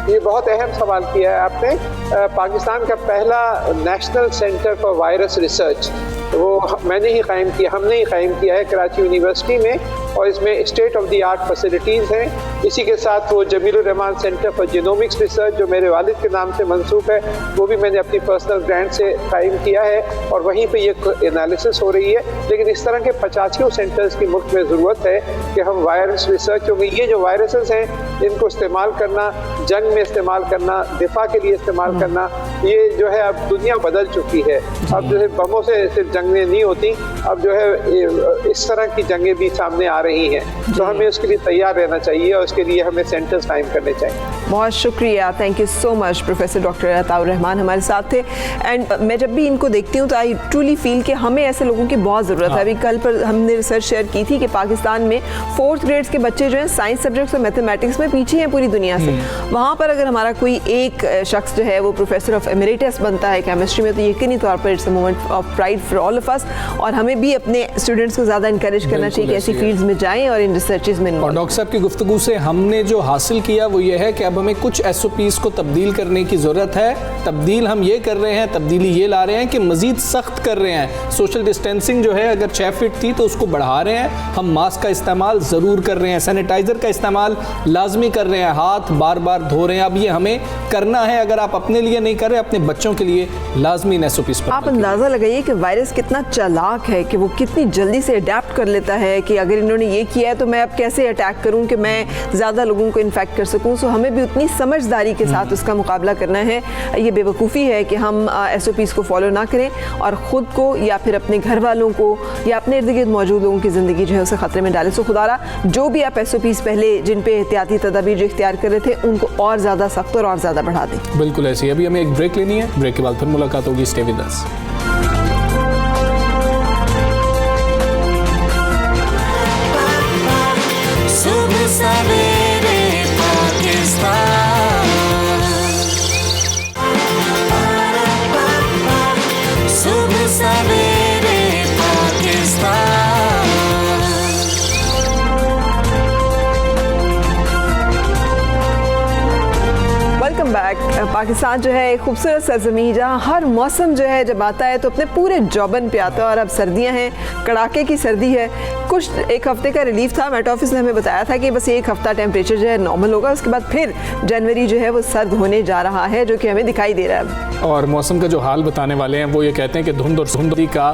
ये बहुत अहम सवाल किया है आपने। पाकिस्तान का पहला national centre for virus research वो मैंने ही कायम किया, हमने ही कायम किया है कराची यूनिवर्सिटी में, और इसमें state of the art facilities हैं। इसी के साथ वो Jamilur Rahman centre for genomics research जो मेरे वालिद के नाम से मंसूब है, वो भी मैंने अपनी पर्सनल ग्रांट से कायम किया है और वहीं पे ये एनालिसिस हो रही है। लेकिन इस तरह के 85 सेंटर्स की मुल्क में ज़रूरत है कि हम वायरस रिसर्च, क्योंकि ये जो वायरसेस हैं इनको इस्तेमाल करना, जंग में इस्तेमाल करना, दिफा के लिए इस्तेमाल करना, ये जो है अब दुनिया बदल चुकी है। अब जो है बमों से सिर्फ जंगें नहीं होती, अब जो है इस तरह की जंगें भी सामने आ रही हैं, तो हमें उसके लिए तैयार रहना चाहिए और उसके लिए हमें सेंटर्स कायम करने चाहिए। बहुत शुक्रिया, thank you so much professor doctor Ataur Rahman हमारे साथ थे। एंड मैं जब भी इनको देखती हूँ तो आई ट्रूली फील कि हमें ऐसे लोगों की बहुत ज़रूरत है। अभी कल पर हमने रिसर्च शेयर की थी कि पाकिस्तान में 4th ग्रेड्स के बच्चे जो हैं साइंस सब्जेक्ट्स और मैथमेटिक्स में पीछे हैं पूरी दुनिया से। वहाँ पर अगर हमारा कोई एक शख्स जो है वो प्रोफेसर ऑफ एमेरिटस बनता है केमिस्ट्री में, तो यकीनी तौर पर it's a moment of pride for all of us, और हमें भी अपने स्टूडेंट्स को ज़्यादा इंकरेज करना चाहिए कि ऐसी फील्ड्स में जाएँ और इन रिसर्चेज में। और डॉक्टर साहब की गुफ्तगू से हमने जो हासिल किया वो ये है कि अब हमें कुछ SOPs को तब्दील करने की ज़रूरत है तब्दील हम ये कर रहे हैं, तब्दीली ये ला रहे हैं कि मज़ीद सख्त कर रहे हैं। सोशल डिस्टेंसिंग जो है अगर 6 फीट थी तो उसको बढ़ा रहे हैं। हम मास्क का इस्तेमाल ज़रूर कर रहे हैं, सैनिटाइज़र का इस्तेमाल लाजमी कर रहे हैं, हाथ बार बार धो रहे हैं। अब ये हमें करना है, अगर आप अपने लिए नहीं कर रहे, अपने बच्चों के लिए लाजमी SOPs पर। आप अंदाज़ा लगाइए कि वायरस कितना चालाक है कि वो कितनी जल्दी से अडेप्ट कर लेता है कि अगर इन्होंने ये किया है तो मैं अब कैसे अटैक करूं कि मैं ज़्यादा लोगों को इन्फेक्ट कर सकूं। सो हमें भी उतनी समझदारी के साथ उसका मुकाबला करना है। ये बेवकूफ़ी है कि हम SOPs को फॉलो ना करें और ख़ुद को या फिर अपने घर वालों को या अपने इर्द गिर्द मौजूद लोगों की ज़िंदगी जो है उसे ख़तरे में डालें। सो खुदारा जो भी आप SOPs पहले जिन पे एहतियाती तदाबीर जो इख्तियार कर रहे थे उनको और ज़्यादा सख्त और ज़्यादा बढ़ा दें। बिल्कुल ऐसे ही। अभी हमें एक ब्रेक लेनी है, ब्रेक के बाद फिर मुलाकात होगी। Stay with us. सुबह सवेरे पाकिस्तान, सुबह सवेरे पाकिस्तान। Welcome back. पाकिस्तान जो है एक खूबसूरत सरजमी जहाँ हर मौसम जो है जब आता है तो अपने पूरे जौबन पे आता है। और अब सर्दियाँ हैं, कड़ाके की सर्दी है। कुछ एक हफ्ते का रिलीफ था। मेट ऑफिस ने हमें बताया था कि बस एक हफ्ता टेम्परेचर जो है नॉर्मल होगा, उसके बाद फिर जनवरी जो है वो सर्द होने जा रहा है, जो कि हमें दिखाई दे रहा है। और मौसम का जो हाल बताने वाले हैं वो ये कहते हैं कि धुंध और धुंधी का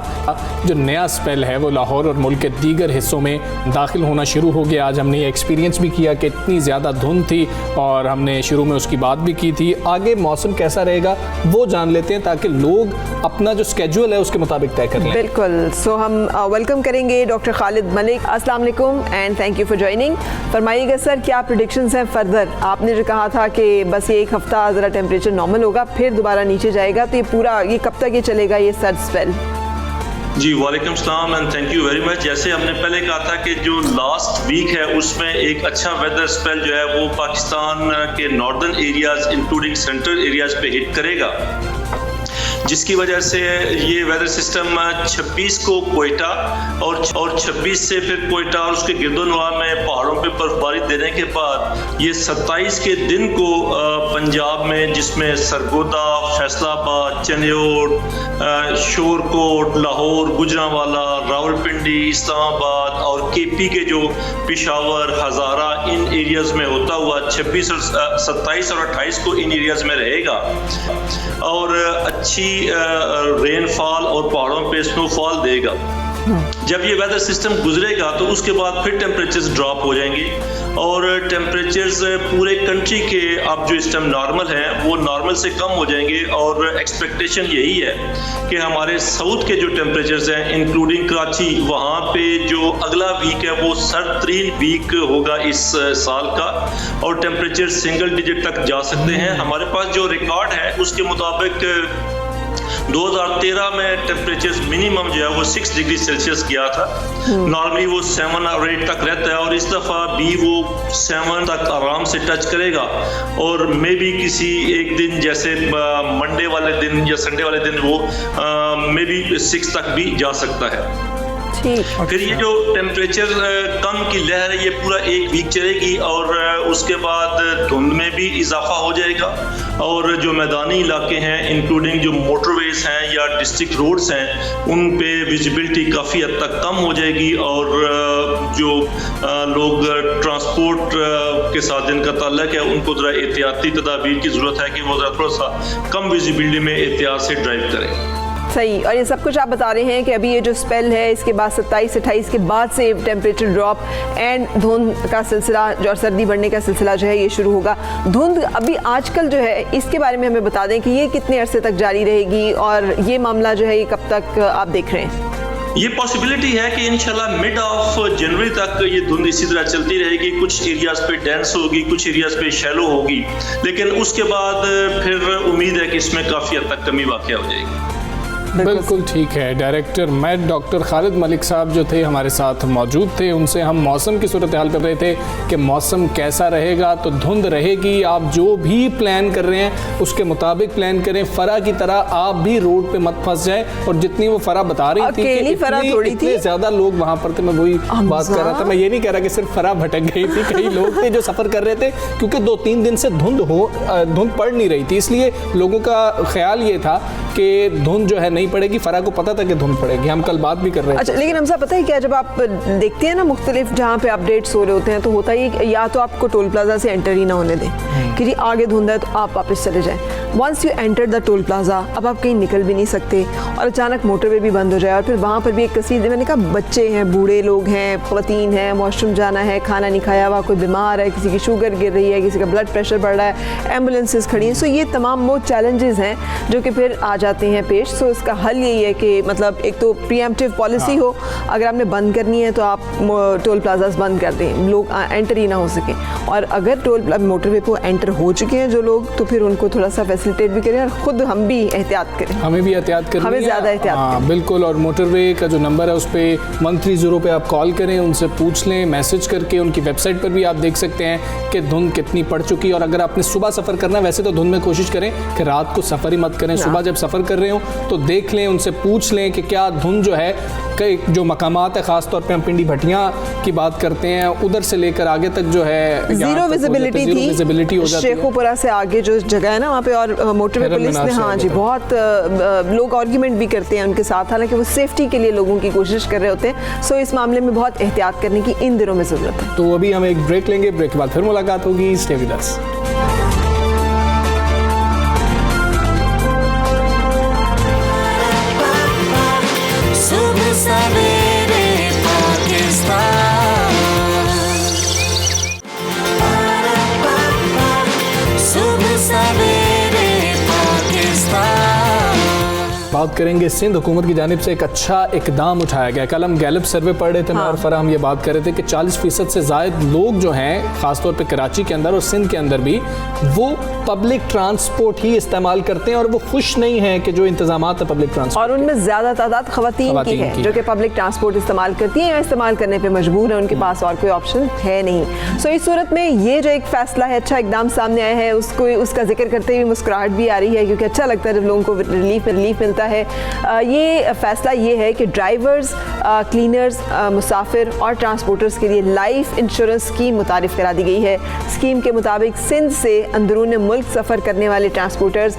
जो नया स्पेल है वो लाहौर और मुल्क के दीगर हिस्सों में दाखिल होना शुरू हो गया। आज हमने ये एक्सपीरियंस भी किया कि इतनी ज़्यादा धुंध थी और हमने शुरू में उसकी बात भी की थी। आगे मौसम कैसा रहेगा वो जान लेते हैं ताकि लोग अपना जो स्केड्यूल है उसके मुताबिक तय कर लें। बिल्कुल। सो हम वेलकम करेंगे डॉक्टर खालिद मलिक। अस्सलाम वालेकुम and thank you for joining. फरमाइएगा सर, क्या प्रेडिक्शंस हैं फर्दर? आपने जो कहा था कि बस ये एक हफ्ता ज़रा टेम्परेचर नॉर्मल होगा फिर दोबारा नीचे जाएगा, तो ये पूरा ये कब तक ये चलेगा ये सर्द स्पेल? जी वालेकुम सलाम and thank you very much. जैसे हमने पहले कहा था कि जो लास्ट वीक है उसमें एक अच्छा वेदर स्पेल जो है वो पाकिस्तान के northern areas including central areas पे हिट करेगा, जिसकी वजह से ये वेदर सिस्टम 26 को कोयटा और 26 से फिर कोयटा और उसके गिरदोनवा में पहाड़ों पे बर्फबारी देने के बाद ये 27 के दिन को पंजाब में, जिसमें सरगोदा, फैसलाबाद, चनेयोड, शोरकोट, लाहौर, गुजरांवाला, रावलपिंडी, इस्लामाबाद और KP के जो पिशावर, हज़ारा, इन एरियाज़ में होता हुआ 26 और 27 और 28 को इन एरियाज़ में रहेगा और अच्छी रेनफॉल और पहाड़ों पे स्नोफॉल देगा। जब ये वेदर सिस्टम गुजरेगा तो उसके बाद फिर टेम्परेचर्स ड्रॉप हो जाएंगे और टेम्परेचर्स पूरे कंट्री के अब जो इस टाइम नॉर्मल हैं वो नॉर्मल से कम हो जाएंगे और एक्सपेक्टेशन यही है कि हमारे साउथ के जो टेम्परेचर्स हैं इंक्लूडिंग कराची, वहाँ पे जो अगला वीक है वो सर्द-तरीन वीक होगा इस साल का और टेम्परेचर सिंगल डिजिट तक जा सकते हैं। हमारे पास जो रिकॉर्ड है उसके मुताबिक 2013 में टेम्परेचर मिनिमम जो है वो 6 डिग्री सेल्सियस गया था। नॉर्मली वो 7 और 8 तक रहता है और इस दफ़ा भी वो 7 तक आराम से टच करेगा और मे बी किसी एक दिन जैसे मंडे वाले दिन या संडे वाले दिन वो मे बी 6 तक भी जा सकता है। फिर ये जो टेम्परेचर कम की लहर है ये पूरा एक वीक चलेगी और उसके बाद धुंध में भी इजाफा हो जाएगा और जो मैदानी इलाके हैं इंक्लूडिंग जो मोटरवेज हैं या डिस्ट्रिक्ट रोड्स हैं उन पे विजिबिलिटी काफ़ी हद तक कम हो जाएगी और जो लोग ट्रांसपोर्ट के साथ जिनका ताल्लुक है उनको ज़रा एहतियाती तदाबीर की ज़रूरत है कि वो ज़रा थोड़ा सा कम विजिबिलिटी में एहतियात से ड्राइव करें। सही। और ये सब कुछ आप बता रहे हैं कि अभी ये जो स्पेल है इसके बाद 27-28 के बाद से टेम्परेचर ड्रॉप एंड धुंध का सिलसिला और सर्दी बढ़ने का सिलसिला जो है ये शुरू होगा। धुंध अभी आजकल जो है इसके बारे में हमें बता दें कि ये कितने अरसे तक जारी रहेगी और ये मामला जो है ये कब तक आप देख रहे हैं? ये पॉसिबिलिटी है कि इंशाल्लाह मिड ऑफ जनवरी तक ये धुंध इसी तरह चलती रहेगी। कुछ एरियाज पे डेंस होगी, कुछ एरियाज पे शैलो होगी, लेकिन उसके बाद फिर उम्मीद है कि इसमें काफ़ी हद तक कमी वाक़या हो जाएगी। बिल्कुल ठीक है। Director met doctor Khalid Malik साहब जो थे हमारे साथ मौजूद थे, उनसे हम मौसम की सूरत हाल कर रहे थे कि मौसम कैसा रहेगा। तो धुंध रहेगी, आप जो भी प्लान कर रहे हैं उसके मुताबिक प्लान करें। फरा की तरह आप भी रोड पे मत फंस जाए। और जितनी वो फरा बता रही थी कि इतने ज़्यादा लोग वहाँ पर थे, मैं वही बात कर रहा था। मैं ये नहीं कह रहा कि सिर्फ फरा भटक गई थी, कई लोग थे जो सफ़र कर रहे थे, क्योंकि 2-3 दिन से धुंध पड़ नहीं रही थी, इसलिए लोगों का ख्याल ये था कि धुंध जो है नहीं पड़ेगी। फरा को पता था कि धुंध पड़ेगी, हम कल बात भी कर रहे थे। अच्छा, लेकिन हमसे पता है क्या, जब आप देखते हैं ना मुख्तलिफ जहाँ पे अपडेट्स हो रहे होते हैं, तो होता ही या तो आपको टोल प्लाजा से एंटर ही ना होने दें कि जी आगे धुंध है तो आप वापस चले जाएं। Once you enter the toll plaza, अब आप कहीं निकल भी नहीं सकते और अचानक मोटरवे भी बंद हो जाए और फिर वहाँ पर भी एक कसीर, मैंने कहा बच्चे हैं, बूढ़े लोग हैं, ख़वातीन हैं, वॉशरूम जाना है, खाना नहीं खाया हुआ, कोई बीमार है, किसी की शुगर गिर रही है, किसी का ब्लड प्रेशर बढ़ रहा है, एम्बुलेंसेस खड़ी हैं। सो ये तमाम वो चैलेंजेस हैं जो कि फिर आ जाते हैं पेश। सो इसका हल यही है कि मतलब एक तो प्रीएम्प्टिव पॉलिसी हो, अगर आपने बंद करनी है तो आप टोल प्लाजास बंद कर दें, लोग एंटर ही ना हो सकें। और अगर टोल मोटरवे पर एंटर हो चुके हैं जो लोग, तो फिर उनको थोड़ा सा फैसिलिटेट भी करें और ख़ुद हम भी एहतियात करें, हमें भी एहतियात करनी है, हमें ज़्यादा एहतियात करें। बिल्कुल। और मोटरवे का जो नंबर है उस पर 130 पे आप कॉल करें, उनसे पूछ लें, मैसेज करके। उनकी वेबसाइट पर भी आप देख सकते हैं कि धुंध कितनी पड़ चुकी है। और अगर आपने सुबह सफ़र करना है, वैसे तो धुंध में कोशिश करें कि रात को सफ़र ही मत करें, सुबह जब सफ़र कर रहे हो तो देख लें, उनसे पूछ लें कि क्या धुंध जो है, कई जो मकामात है, ख़ासतौर पे हम पिंडी भटियाँ की बात करते हैं, उधर से लेकर आगे तक जो है ज़ीरो विजिबिलिटी थी। शेखुपुरा से आगे जो जगह है ना वहाँ पे, और मोटरवे पुलिस ने, हाँ जी, बहुत लोग आर्ग्यूमेंट भी करते हैं उनके साथ, हालांकि वो सेफ्टी के लिए लोगों की कोशिश कर रहे होते हैं। सो इस मामले में बहुत एहतियात करने की इन दिनों में ज़रूरत है। तो अभी हम एक ब्रेक लेंगे, ब्रेक के बाद फिर मुलाकात होगी। Stay with us. सुबह सवेरे पाकिस्तान, सुबह सवेरे पाकिस्तान। बात करेंगे सिंध हुकूमत की जानिब से एक अच्छा इकदाम उठाया गया। कल हम गैलप सर्वे पढ़ रहे थे, मैं और फरा हम ये बात कर रहे थे कि 40% से ज़ायद लोग जो हैं, ख़ासतौर पे कराची के अंदर और सिंध के अंदर भी, वो पब्लिक ट्रांसपोर्ट ही इस्तेमाल करते हैं और वो खुश नहीं है कि जो इंतजामात है पब्लिक ट्रांसपोर्ट, और उनमें ज़्यादा तादाद ख़वातीन की है जो कि पब्लिक ट्रांसपोर्ट इस्तेमाल करती हैं या इस्तेमाल करने पे मजबूर है, उनके पास और कोई ऑप्शन है नहीं। सो इस सूरत में ये जो एक फ़ैसला है, अच्छा इकदाम सामने आया है, उसका जिक्र करते हुए मुस्कुराहट भी आ रही है, क्योंकि अच्छा लगता है जब लोगों को रिलीफ मिलता है। ये फ़ैसला ये है कि ड्राइवर्स, क्लीनर्स, मुसाफिर और ट्रांसपोर्टर्स के लिए लाइफ इंश्योरेंस स्कीम मुतारिफ़ करा दी गई है। स्कीम के मुताबिक सिंध से अंदरून मुल्क सफ़र करने वाले ट्रांसपोर्टर्स,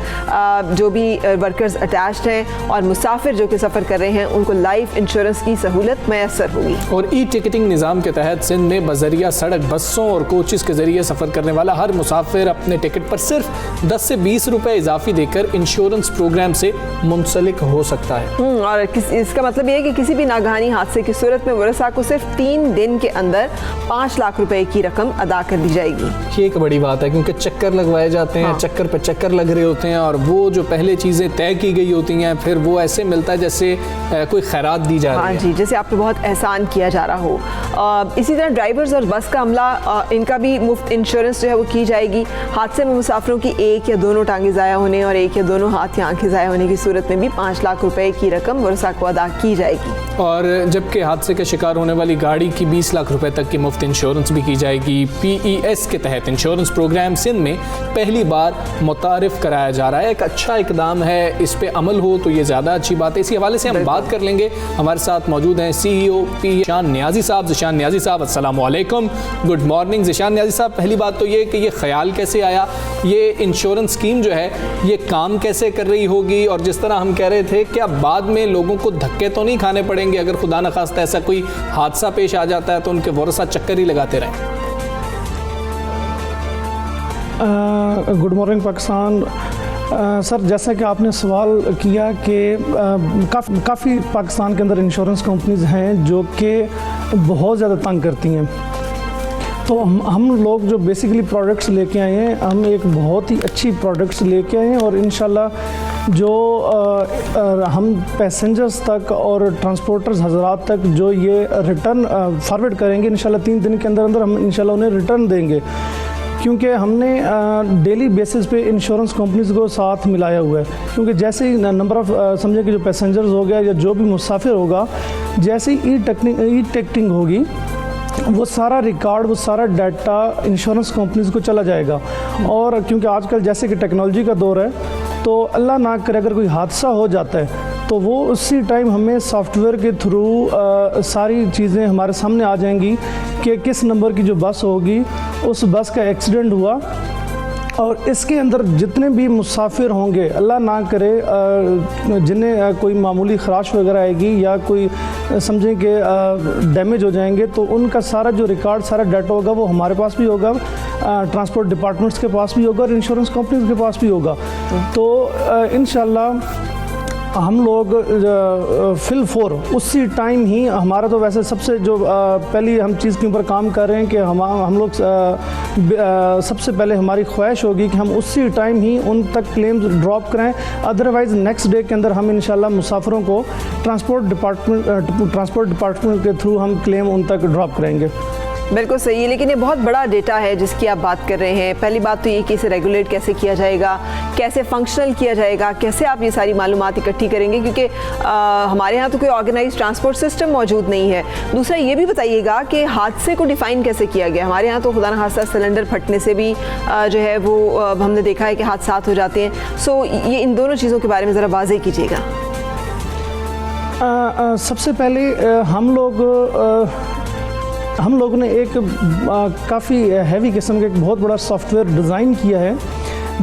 जो भी वर्कर्स अटैच्ड हैं और मुसाफिर जो कि सफ़र कर रहे हैं, उनको लाइफ इंश्योरेंस की सहूलत मैसर होगी। और ई टिकटिंग निज़ाम के तहत सिंध में बजरिया सड़क, बसों और कोचेस के ज़रिए सफ़र करने वाला हर मुसाफिर अपने टिकट पर सिर्फ 10 से 20 रुपये इजाफी देकर इंश्योरेंस प्रोग्राम से मुंसलिक हो सकता है। और इसका मतलब ये है कि किसी भी नागहानी हादसे की सूरत में वरसा को सिर्फ 3 दिन के अंदर 5 लाख रुपए की रकम अदा कर दी जाएगी। ये एक बड़ी बात है, क्योंकि चक्कर लगवाए जाते हैं, चक्कर पे चक्कर लग रहे होते हैं, और वो जो पहले चीज़ें तय की गई होती हैं, फिर वो ऐसे मिलता है जैसे कोई खैरात दी जा रही है। हाँ जी, जैसे आप पे बहुत एहसान किया जा रहा हो। इसी तरह ड्राइवर्स और बस का अमला, इनका भी मुफ्त इंश्योरेंस जो है वो की जाएगी। हादसे में मुसाफिरों की एक या दोनों टांगें ज़ाया होने और एक या दोनों हाथ या आंखें ज़ाया होने की सूरत में भी 5 लाख रुपए की रकम वरसा को अदा की जाएगी। और जबकि हादसे का शिकार होने वाली गाड़ी की 20 लाख रुपए तक की मुफ्त इंश्योरेंस भी की जाएगी। PES के तहत इंश्योरेंस प्रोग्राम सिंध में पहली बार मुतारिफ कराया जा रहा है। एक अच्छा इकदाम है, इस पे अमल हो तो ये ज़्यादा अच्छी बात है। इसी हवाले से हम बात कर लेंगे। हमारे साथ मौजूद हैं CEO ज़िशान नियाज़ी साहब। ज़िशान नियाज़ी साहब, अस्सलामु अलैकुम, गुड मॉर्निंग। ज़िशान नियाज़ी साहब, पहली बात तो ये कि ये ख्याल कैसे आया, ये इंश्योरेंस स्कीम जो है ये काम कैसे कर रही होगी, और जिस तरह हम कह रहे थे क्या बाद में लोगों को धक्के तो नहीं खाने पड़ेंगे अगर खुदा न खास्ता ऐसा कोई हादसा पेश आ जाता है तो उनके वरसा चक्कर ही लगाते रहें? Good morning Pakistan. सर, जैसा कि आपने सवाल किया कि काफ़ी पाकिस्तान के अंदर इंश्योरेंस कंपनीज़ हैं जो कि बहुत ज़्यादा तंग करती हैं, तो हम लोग जो बेसिकली प्रोडक्ट्स लेके आए हैं, हम एक बहुत ही अच्छी प्रोडक्ट्स लेके आए हैं, और इंशाल्लाह जो हम पैसेंजर्स तक और ट्रांसपोर्टर्स हज़रात तक जो ये रिटर्न फॉरवर्ड करेंगे, इंशाल्लाह 3 दिन के अंदर अंदर हम इंशाल्लाह उन्हें रिटर्न देंगे। क्योंकि हमने डेली बेसिस पे इंश्योरेंस कंपनीज़ को साथ मिलाया हुआ है, क्योंकि जैसे ही नंबर ऑफ़ समझे कि जो पैसेंजर्स हो गया या जो भी मुसाफिर होगा, जैसे ही ई टिकटिंग होगी वो सारा रिकॉर्ड, वो सारा डाटा इंश्योरेंस कंपनीज़ को चला जाएगा। और क्योंकि आजकल जैसे कि टेक्नोलॉजी का दौर है, तो अल्लाह ना करे अगर कोई हादसा हो जाता है तो वो उसी टाइम हमें सॉफ्टवेयर के थ्रू सारी चीज़ें हमारे सामने आ जाएंगी कि किस नंबर की जो बस होगी उस बस का एक्सीडेंट हुआ, और इसके अंदर जितने भी मुसाफिर होंगे, अल्लाह ना करे जिन्हें कोई मामूली खराश वगैरह आएगी या कोई समझें कि डैमेज हो जाएंगे, तो उनका सारा जो रिकॉर्ड, सारा डाटा होगा वो हमारे पास भी होगा, ट्रांसपोर्ट डिपार्टमेंट्स के पास भी होगा और इंश्योरेंस कंपनीज के पास भी होगा। तो इंशाल्लाह हम लोग फिल फोर उसी टाइम ही, हमारा तो वैसे सबसे जो पहली हम चीज़ के ऊपर काम कर रहे हैं कि हम लोग सबसे पहले हमारी ख्वाहिश होगी कि हम उसी टाइम ही उन तक क्लेम्स ड्रॉप करें, अदरवाइज़ नेक्स्ट डे के अंदर हम इंशाल्लाह मुसाफिरों को ट्रांसपोर्ट डिपार्टमेंट के थ्रू हम क्लेम उन तक ड्रॉप करेंगे। बिल्कुल सही है, लेकिन ये बहुत बड़ा डेटा है जिसकी आप बात कर रहे हैं। पहली बात तो ये कि इसे रेगुलेट कैसे किया जाएगा, कैसे फंक्शनल किया जाएगा, कैसे आप ये सारी मालूमात इकट्ठी करेंगे, क्योंकि हमारे यहाँ तो कोई ऑर्गेनाइज ट्रांसपोर्ट सिस्टम मौजूद नहीं है। दूसरा ये भी बताइएगा कि हादसे को डिफ़ाइन कैसे किया गया। हमारे यहाँ तो खुदा न खास्ता सिलेंडर फटने से भी जो है वो हमने देखा है कि हादसात हो जाते हैं। सो ये इन दोनों चीज़ों के बारे में ज़रा वाज़ेह कीजिएगा। सबसे पहले हम लोगों ने एक काफ़ी हैवी किस्म का एक बहुत बड़ा सॉफ्टवेयर डिज़ाइन किया है,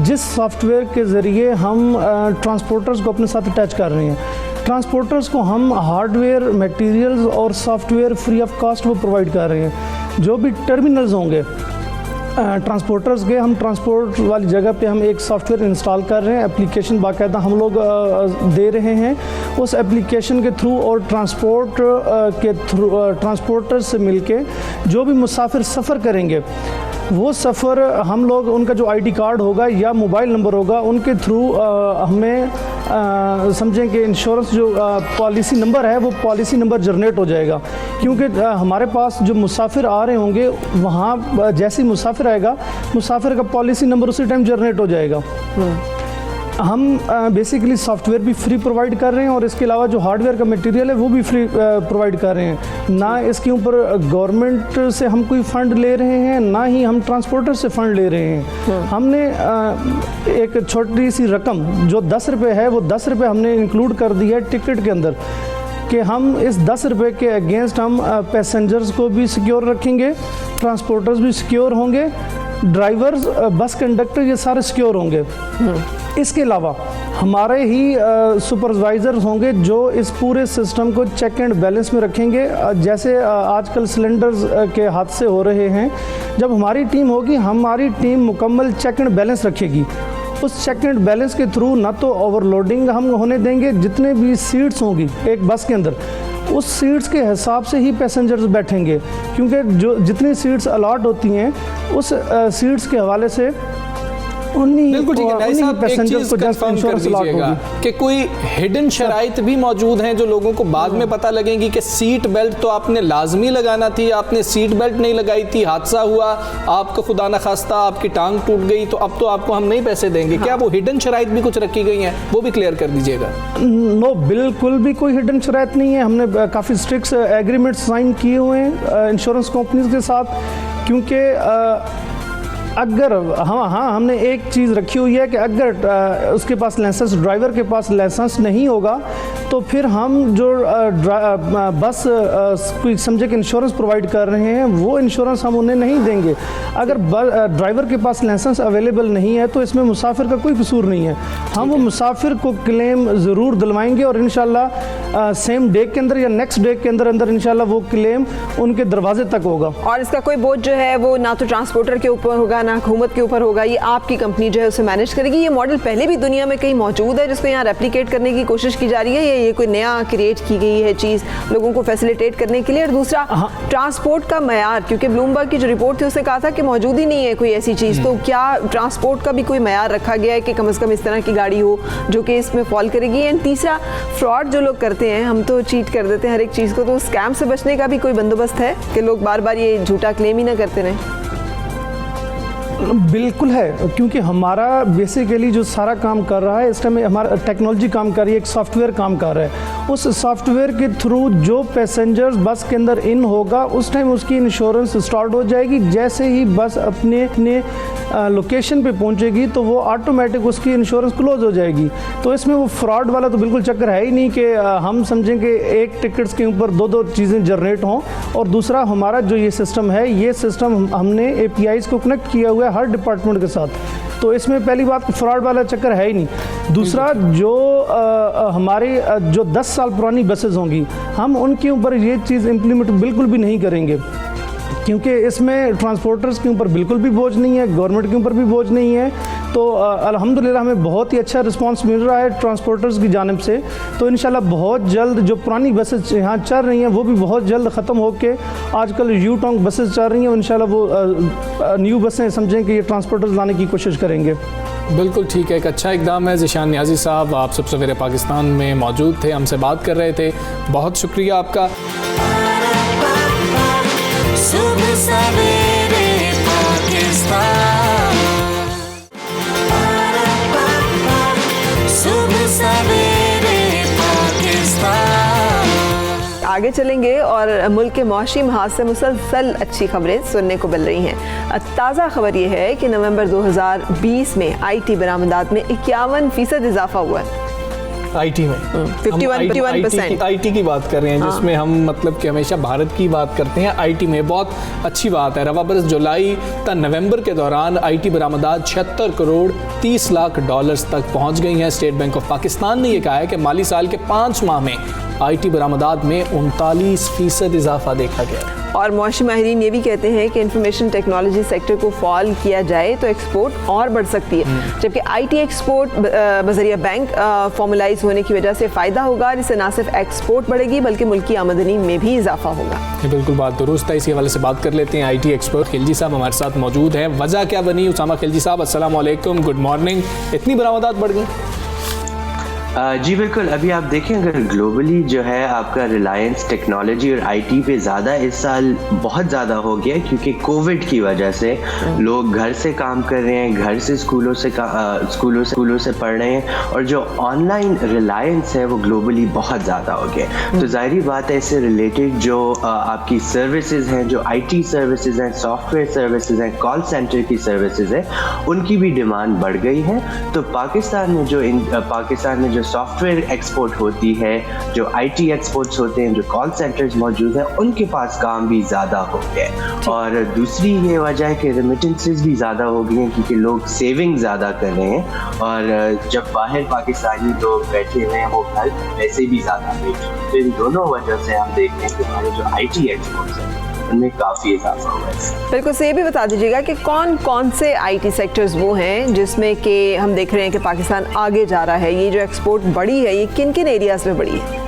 जिस सॉफ्टवेयर के ज़रिए हम ट्रांसपोर्टर्स को अपने साथ अटैच कर रहे हैं। ट्रांसपोर्टर्स को हम हार्डवेयर, मटेरियल्स और सॉफ्टवेयर फ्री ऑफ कॉस्ट वो प्रोवाइड कर रहे हैं। जो भी टर्मिनल्स होंगे ट्रांसपोर्टर्स के, हम ट्रांसपोर्ट वाली जगह पे हम एक सॉफ्टवेयर इंस्टॉल कर रहे हैं, एप्लीकेशन बाकायदा हम लोग दे रहे हैं। उस एप्लीकेशन के थ्रू और ट्रांसपोर्टर से मिलके जो भी मुसाफिर सफ़र करेंगे, वो सफ़र हम लोग उनका जो आईडी कार्ड होगा या मोबाइल नंबर होगा, उनके थ्रू हमें समझें कि इंश्योरेंस जो पॉलिसी नंबर है वो पॉलिसी नंबर जनरेट हो जाएगा। क्योंकि हमारे पास जो मुसाफिर आ रहे होंगे, वहाँ जैसे ही मुसाफिर आएगा, मुसाफिर का पॉलिसी नंबर उसी टाइम जनरेट हो जाएगा। हम बेसिकली सॉफ्टवेयर भी फ्री प्रोवाइड कर रहे हैं और इसके अलावा जो हार्डवेयर का मटेरियल है वो भी फ्री प्रोवाइड कर रहे हैं। ना इसके ऊपर गवर्नमेंट से हम कोई फ़ंड ले रहे हैं, ना ही हम ट्रांसपोर्टर से फ़ंड ले रहे हैं। हमने एक छोटी सी रकम जो 10 रुपये है, वो 10 रुपये हमने इंक्लूड कर दी है टिकट के अंदर, कि हम इस 10 रुपये के अगेंस्ट हम पैसेंजर्स को भी सिक्योर रखेंगे, ट्रांसपोर्टर्स भी सिक्योर होंगे, ड्राइवर्स, बस कंडक्टर, ये सारे सिक्योर होंगे। इसके अलावा हमारे ही सुपरवाइज़र्स होंगे जो इस पूरे सिस्टम को चेक एंड बैलेंस में रखेंगे। जैसे आजकल सिलेंडर्स के हादसे हो रहे हैं, जब हमारी टीम होगी, हमारी टीम मुकम्मल चेक एंड बैलेंस रखेगी। उस चेक एंड बैलेंस के थ्रू ना तो ओवरलोडिंग हम होने देंगे, जितने भी सीट्स होंगी एक बस के अंदर, उस सीट्स के हिसाब से ही पैसेंजर्स बैठेंगे, क्योंकि जो जितनी सीट्स अलॉट होती हैं उस सीट्स के हवाले से बिल्कुल ठीक है। साहब, एक चीज़ कंफर्म कर दीजिएगा कि कोई हिडन शराइत भी मौजूद हैं जो लोगों को बाद में पता लगेंगी कि सीट बेल्ट तो आपने लाजमी लगाना थी, आपने सीट बेल्ट नहीं लगाई थी, हादसा हुआ, आपको खुदा न खास्ता आपकी टांग टूट गई, तो अब तो आपको हम नहीं पैसे देंगे। क्या वो हिडन शराइत भी कुछ रखी गई हैं, वो भी क्लियर कर दीजिएगा। नो, बिल्कुल भी कोई हिडन शराइत नहीं है। हमने काफ़ी स्ट्रिक्ट एग्रीमेंट साइन किए हुए हैं इंश्योरेंस कंपनीज के साथ, क्योंकि अगर हाँ हमने एक चीज़ रखी हुई है कि अगर उसके पास लाइसेंस, ड्राइवर के पास लाइसेंस नहीं होगा, तो फिर हम जो बस कोई समझे कि इंश्योरेंस प्रोवाइड कर रहे हैं, वो इंश्योरेंस हम उन्हें नहीं देंगे। अगर ड्राइवर के पास लाइसेंस अवेलेबल नहीं है तो इसमें मुसाफिर का कोई कसूर नहीं है। हम वो मुसाफिर को क्लेम ज़रूर दिलवाएंगे और इंशाल्लाह सेम डे के अंदर या नेक्स्ट डे के अंदर इंशाल्लाह वो क्लेम उनके दरवाजे तक होगा। और इसका कोई बोझ जो है वो ना तो ट्रांसपोर्टर के ऊपर होगा, ना हुकूमत के ऊपर होगा, ये आपकी कंपनी जो है उसे मैनेज करेगी। ये मॉडल पहले भी दुनिया में कहीं मौजूद है जिसको यहाँ रेप्लिकेट करने की कोशिश की जा रही है, या ये कोई नया क्रिएट की गई है चीज़ लोगों को फैसिलिटेट करने के लिए? और दूसरा, ट्रांसपोर्ट का मयार, क्योंकि ब्लूमबर्ग की जो रिपोर्ट थी उसने कहा था कि मौजूद ही नहीं है कोई ऐसी चीज़, तो क्या ट्रांसपोर्ट का भी कोई मयार रखा गया है कि कम से कम इस तरह की गाड़ी हो जो कि इसमें फॉल करेगी? एंड तीसरा, फ्रॉड जो लोग करते हैं, हम तो चीट कर देते हैं हर एक चीज़ को, तो स्कैम से बचने का भी कोई बंदोबस्त है कि लोग बार बार ये झूठा क्लेम ही ना करते रहें? बिल्कुल है, क्योंकि हमारा बेसिकली जो सारा काम कर रहा है इस टाइम हमारा टेक्नोलॉजी काम कर रही है, एक सॉफ्टवेयर काम कर रहा है। उस सॉफ्टवेयर के थ्रू जो पैसेंजर्स बस के अंदर इन होगा उस टाइम उसकी इंश्योरेंस स्टार्ट हो जाएगी। जैसे ही बस अपने लोकेशन पे पहुंचेगी तो वो ऑटोमेटिक उसकी इंश्योरेंस क्लोज हो जाएगी। तो इसमें वो फ्रॉड वाला तो बिल्कुल चक्कर है ही नहीं कि हम समझें कि एक टिकट्स के ऊपर दो चीज़ें जनरेट हों। और दूसरा हमारा जो ये सिस्टम है, ये सिस्टम हमने APIs को कनेक्ट किया हुआ है हर डिपार्टमेंट के साथ, तो इसमें पहली बात फ्रॉड वाला चक्कर है ही नहीं। दूसरा जो हमारी जो 10 साल पुरानी बसेस होंगी हम उनके ऊपर ये चीज़ इम्प्लीमेंट बिल्कुल भी नहीं करेंगे, क्योंकि इसमें ट्रांसपोर्टर्स के ऊपर बिल्कुल भी बोझ नहीं है, गवर्नमेंट के ऊपर भी बोझ नहीं है। तो अल्हम्दुलिल्लाह हमें बहुत ही अच्छा रिस्पांस मिल रहा है ट्रांसपोर्टर्स की जानिब से। तो इंशाल्लाह बहुत जल्द जो पुरानी बसेस यहाँ चल रही हैं वो भी बहुत जल्द ख़त्म होकर आजकल यू-टॉन्ग बसेस चल रही हैं, इंशाल्लाह वो न्यू बसें समझें कि ये ट्रांसपोर्टर्स लाने की कोशिश करेंगे। बिल्कुल ठीक है, एक अच्छा इकदाम है। ज़ीशान नियाज़ी साहब, आप सब सवेरे पाकिस्तान में मौजूद थे, हमसे बात कर रहे थे, बहुत शुक्रिया आपका। सुबह सवेरे पाकिस्तान, सुबह सवेरे पाकिस्तान। आगे चलेंगे और मुल्क के मौसमी महाज से मुसलसल अच्छी खबरें सुनने को मिल रही हैं। ताज़ा खबर ये है कि नवंबर 2020 में IT बरामदात में 51% इजाफा हुआ है। IT में 51% IT की बात कर रहे हैं, जिसमें हम मतलब कि हमेशा भारत की बात करते हैं। IT में बहुत अच्छी बात है। रवा बरस जुलाई ता नवंबर के दौरान IT बरामदात 76 करोड़ 30 लाख डॉलर्स तक पहुंच गई हैं। स्टेट बैंक ऑफ पाकिस्तान ने यह कहा है कि माली साल के 5 माह में IT बरामदात में 39% इजाफा देखा गया। और मौसमी माहिरीन ये भी कहते हैं कि इंफॉर्मेशन टेक्नोलॉजी सेक्टर को फॉल किया जाए तो एक्सपोर्ट और बढ़ सकती है, जबकि IT एक्सपोर्ट बजरिया बैंक फॉर्मलाइज होने की वजह से फ़ायदा होगा। इससे न सिर्फ एक्सपोर्ट बढ़ेगी बल्कि मुल्क की आमदनी में भी इजाफा होगा। ये बिल्कुल बात दुरुस्त है। इसी हवाले से बात कर लेते हैं। IT एक्सपर्ट खिलजी साहब हमारे साथ मौजूद हैं। वजह क्या बनी? उसामा खिलजी साहब, अस्सलाम वालेकुम, गुड मॉर्निंग। इतनी बरामदात बढ़ गई? जी बिल्कुल, अभी आप देखें अगर ग्लोबली जो है आपका रिलायंस टेक्नोलॉजी और IT पे ज़्यादा इस साल बहुत ज़्यादा हो गया, क्योंकि कोविड की वजह से लोग घर से काम कर रहे हैं, घर से स्कूलों से पढ़ रहे हैं, और जो ऑनलाइन रिलायंस है वो ग्लोबली बहुत ज़्यादा हो गया। तो ज़ाहिरी बात है इससे रिलेटेड जो आपकी सर्विसेज हैं, जो IT सर्विसेज हैं, सॉफ्टवेयर सर्विसेज हैं, कॉल सेंटर की सर्विसेज है, उनकी भी डिमांड बढ़ गई है। तो पाकिस्तान में जो सॉफ्टवेयर एक्सपोर्ट होती है, जो IT एक्सपोर्ट्स होते हैं, जो कॉल सेंटर्स मौजूद हैं, उनके पास काम भी ज़्यादा हो गया। और दूसरी ये वजह है कि रेमिटेंसेस भी ज़्यादा हो गई हैं, क्योंकि लोग सेविंग ज़्यादा कर रहे हैं, और जब बाहर पाकिस्तानी लोग बैठे हुए हैं वो घर वैसे भी ज़्यादा बैठे हैं। तो इन दोनों वजह से हम देखते हैं कि हमारे जो IT एक्सपोर्ट्स हैं उनमें काफ़ी इजाफा हुआ है। बिल्कुल से ये भी बता दीजिएगा कि कौन कौन से IT सेक्टर्स वो हैं जिसमें कि हम देख रहे हैं कि पाकिस्तान आगे जा रहा है। ये जो एक्सपोर्ट बढ़ी है ये किन किन एरियाज़ में बढ़ी है?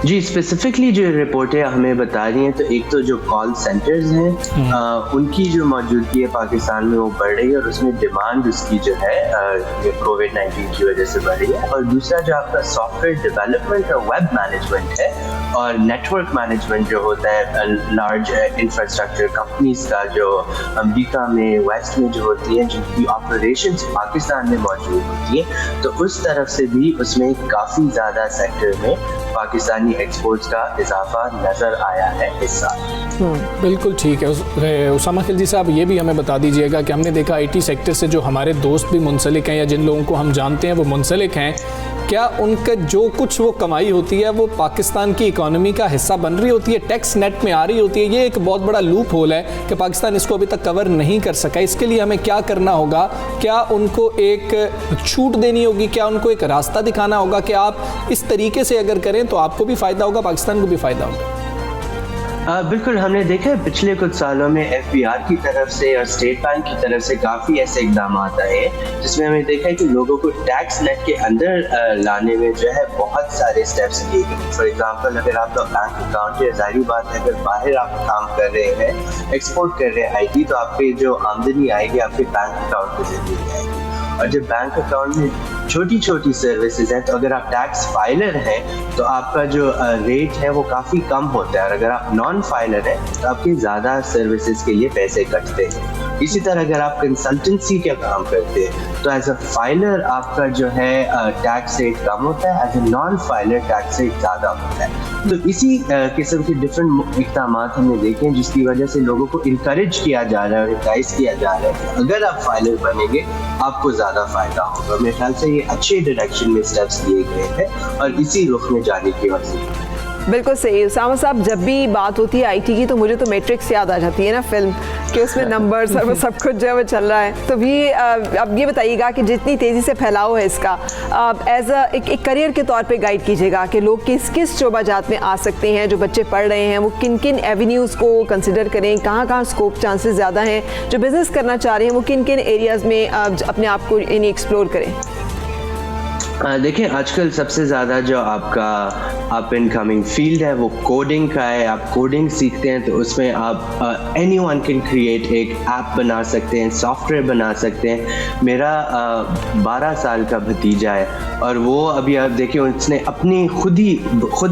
जी, स्पेसिफिकली जो रिपोर्टें हमें बता रही हैं, तो एक तो जो कॉल सेंटर्स हैं उनकी जो मौजूदगी है पाकिस्तान में वो बढ़ रही है, और उसमें डिमांड उसकी जो है ये कोविड-19 की वजह से बढ़ रही है। और दूसरा जो आपका सॉफ्टवेयर डेवलपमेंट और वेब मैनेजमेंट है, और नेटवर्क मैनेजमेंट जो होता है लार्ज इंफ्रास्ट्रक्चर कंपनीज का, जो अमेरिका में वेस्ट में जो होती हैं, जिनकी ऑपरेशंस पाकिस्तान में मौजूद होती है, तो उस तरफ से भी उसमें काफ़ी ज़्यादा सेक्टर में पाकिस्तानी एक्सपोर्ट्स का इजाफा नजर आया है इस साल। बिल्कुल ठीक है। उसामा खिलजी साहब, ये भी हमें बता दीजिएगा कि हमने देखा IT सेक्टर से जो हमारे दोस्त भी मुंसलिक हैं या जिन लोगों को हम जानते हैं वो मुंसलिक हैं, क्या उनका जो कुछ वो कमाई होती है वो पाकिस्तान की इकॉनमी का हिस्सा बन रही होती है, टैक्स नेट में आ रही होती है? ये एक बहुत बड़ा लूप होल है कि पाकिस्तान इसको अभी तक कवर नहीं कर सका। इसके लिए हमें क्या करना होगा? क्या उनको एक छूट देनी होगी? क्या उनको एक रास्ता दिखाना होगा कि आप इस तरीके से अगर करें तो आपको भी फ़ायदा होगा, पाकिस्तान को भी फ़ायदा होगा? बिल्कुल, हमने देखा है पिछले कुछ सालों में FBR की तरफ से और स्टेट बैंक की तरफ से काफ़ी ऐसे इकदाम आए हैं, जिसमें हमने देखा है कि लोगों को टैक्स नेट के अंदर लाने में जो है बहुत सारे स्टेप्स लिए गए। फॉर एग्जांपल, अगर आपका बैंक अकाउंट है, जाहिर बात है अगर बाहर आप काम कर रहे हैं, एक्सपोर्ट कर रहे हैं IT, तो आपकी जो आमदनी आएगी आपके बैंक अकाउंट के जरिए आएगी, और जब बैंक अकाउंट में छोटी छोटी सर्विसेज हैं, तो अगर आप टैक्स फाइलर हैं तो आपका जो रेट है वो काफ़ी कम होता है, और अगर आप नॉन फाइलर हैं तो आपके ज़्यादा सर्विसेज के लिए पैसे कटते हैं। इसी तरह अगर आप कंसल्टेंसी का काम करते हैं तो एज अ फाइलर आपका जो है टैक्स रेट कम होता है, as a non filer tax rate ज़्यादा होता है। तो इसी किस्म के डिफरेंट इक़दाम हमने देखे हैं जिसकी वजह से लोगों को इनकरेज किया जा रहा है और एडवाइस किया जा रहा है कि अगर आप फाइलर बनेंगे आपको ज़्यादा फ़ायदा होगा। मेरे ख्याल से ये अच्छे डायरेक्शन में स्टेप्स लिए गए हैं और इसी रुख में जाने की वजह से। बिल्कुल सही। उसामा साहब, जब भी बात होती है आईटी की तो मुझे तो मैट्रिक्स याद आ जाती है ना, फिल्म कि उसमें नंबर्स और वो सब कुछ जो है वो चल रहा है। तो भी अब ये बताइएगा कि जितनी तेज़ी से फैलाव है इसका, एज एक करियर के तौर पे गाइड कीजिएगा कि लोग किस किस शोबाजात में आ सकते हैं, जो बच्चे पढ़ रहे हैं वो किन किन एवेन्यूज़ को कंसिडर करें, कहाँ कहाँ स्कोप चांसेस ज़्यादा हैं, जो बिज़नेस करना चाह रहे हैं वो किन किन एरियाज़ में अपने आप को इन्हें एक्सप्लोर करें। देखिए, आजकल सबसे ज़्यादा जो आपका अप एंड कमिंग फील्ड है वो कोडिंग का है। आप कोडिंग सीखते हैं तो उसमें आप एनीवन कैन क्रिएट एक ऐप बना सकते हैं, सॉफ्टवेयर बना सकते हैं। मेरा 12 साल का भतीजा है और वो अभी आप देखिए उसने अपनी खुद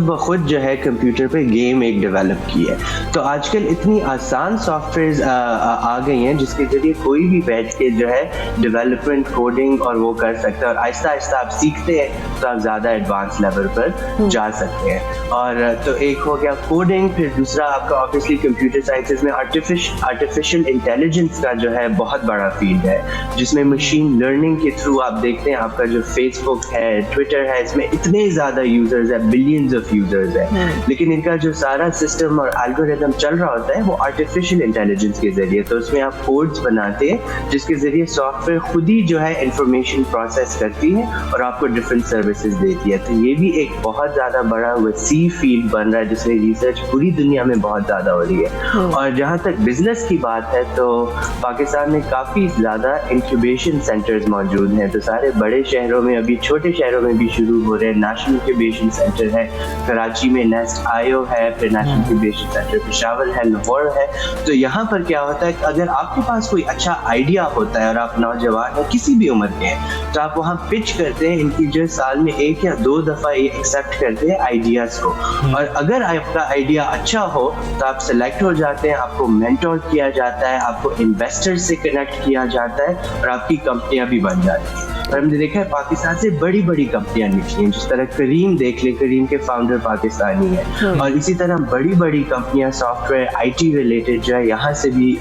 ब खुद जो है कंप्यूटर पे गेम एक डेवलप की है। तो आजकल इतनी आसान सॉफ्टवेयर आ गई हैं जिसके ज़रिए कोई भी बैठ के जो है डेवलपमेंट कोडिंग और वो कर सकता है, और आहिस्ता आहिस्ता आप सीखते हैं तो आप ज़्यादा एडवांस लेवल पर जा सकते हैं। और तो एक हो गया कोडिंग, फिर दूसरा आपका ऑब्वियसली कंप्यूटर साइंसेज में आर्टिफिशियल इंटेलिजेंस का जो है बहुत बड़ा फील्ड है, जिसमें मशीन लर्निंग के थ्रू आप देखते हैं आपका जो फेसबुक है, ट्विटर है, इसमें इतने ज़्यादा यूज़र्स हैं, बिलियंस ऑफ यूज़र्स हैं, लेकिन इनका जो सारा सिस्टम और एल्गोरिथम चल रहा होता है वो आर्टिफिशियल इंटेलिजेंस के ज़रिए। तो उसमें आप कोड्स बनाते हैं जिसके ज़रिए सॉफ्टवेयर खुद ही जो है इंफॉर्मेशन प्रोसेस करती है और आपको डिफरेंट सर्विसेज देती है। तो ये भी एक बहुत ज़्यादा बड़ा वसी फील्ड बन रहा है जिसमें रिसर्च पूरी दुनिया में बहुत ज़्यादा हो रही है। और जहाँ तक बिजनेस की बात है तो पाकिस्तान में काफ़ी ज़्यादा इंक्यूबेशन सेंटर्स मौजूद हैं। तो सारे बड़े शहरों में, अभी छोटे शहरों में भी शुरू हो रहे हैं। नेशनल इंक्यूबेशन सेंटर है कराची में, नेस्ट आयो है, फिर नेशनल इंक्यूबेशन सेंटर पेशावर है, लाहौर है। तो यहाँ पर क्या होता है कि अगर आपके पास कोई अच्छा आइडिया होता है और आप नौजवान हैं, किसी भी उम्र के हैं, तो आप वहाँ पिच करते हैं। इनकी जो साल में 1 या 2 दफ़ा ये एक्सेप्ट करते हैं आइडियाज़ को, और अगर आपका आइडिया अच्छा हो तो आप सेलेक्ट हो जाते हैं, आपको मेंटोर किया जाता है, आपको इन्वेस्टर से कनेक्ट किया जाता है और आपकी कंपनियां भी बन जाती हैं। और हमने देखा है पाकिस्तान से बड़ी बड़ी कंपनियां निकली हैं, जिस तरह करीम देख ले, करीम के फाउंडर पाकिस्तानी है, और इसी तरह बड़ी बड़ी कंपनियां सॉफ्टवेयर आईटी रिलेटेड जो है यहाँ से भी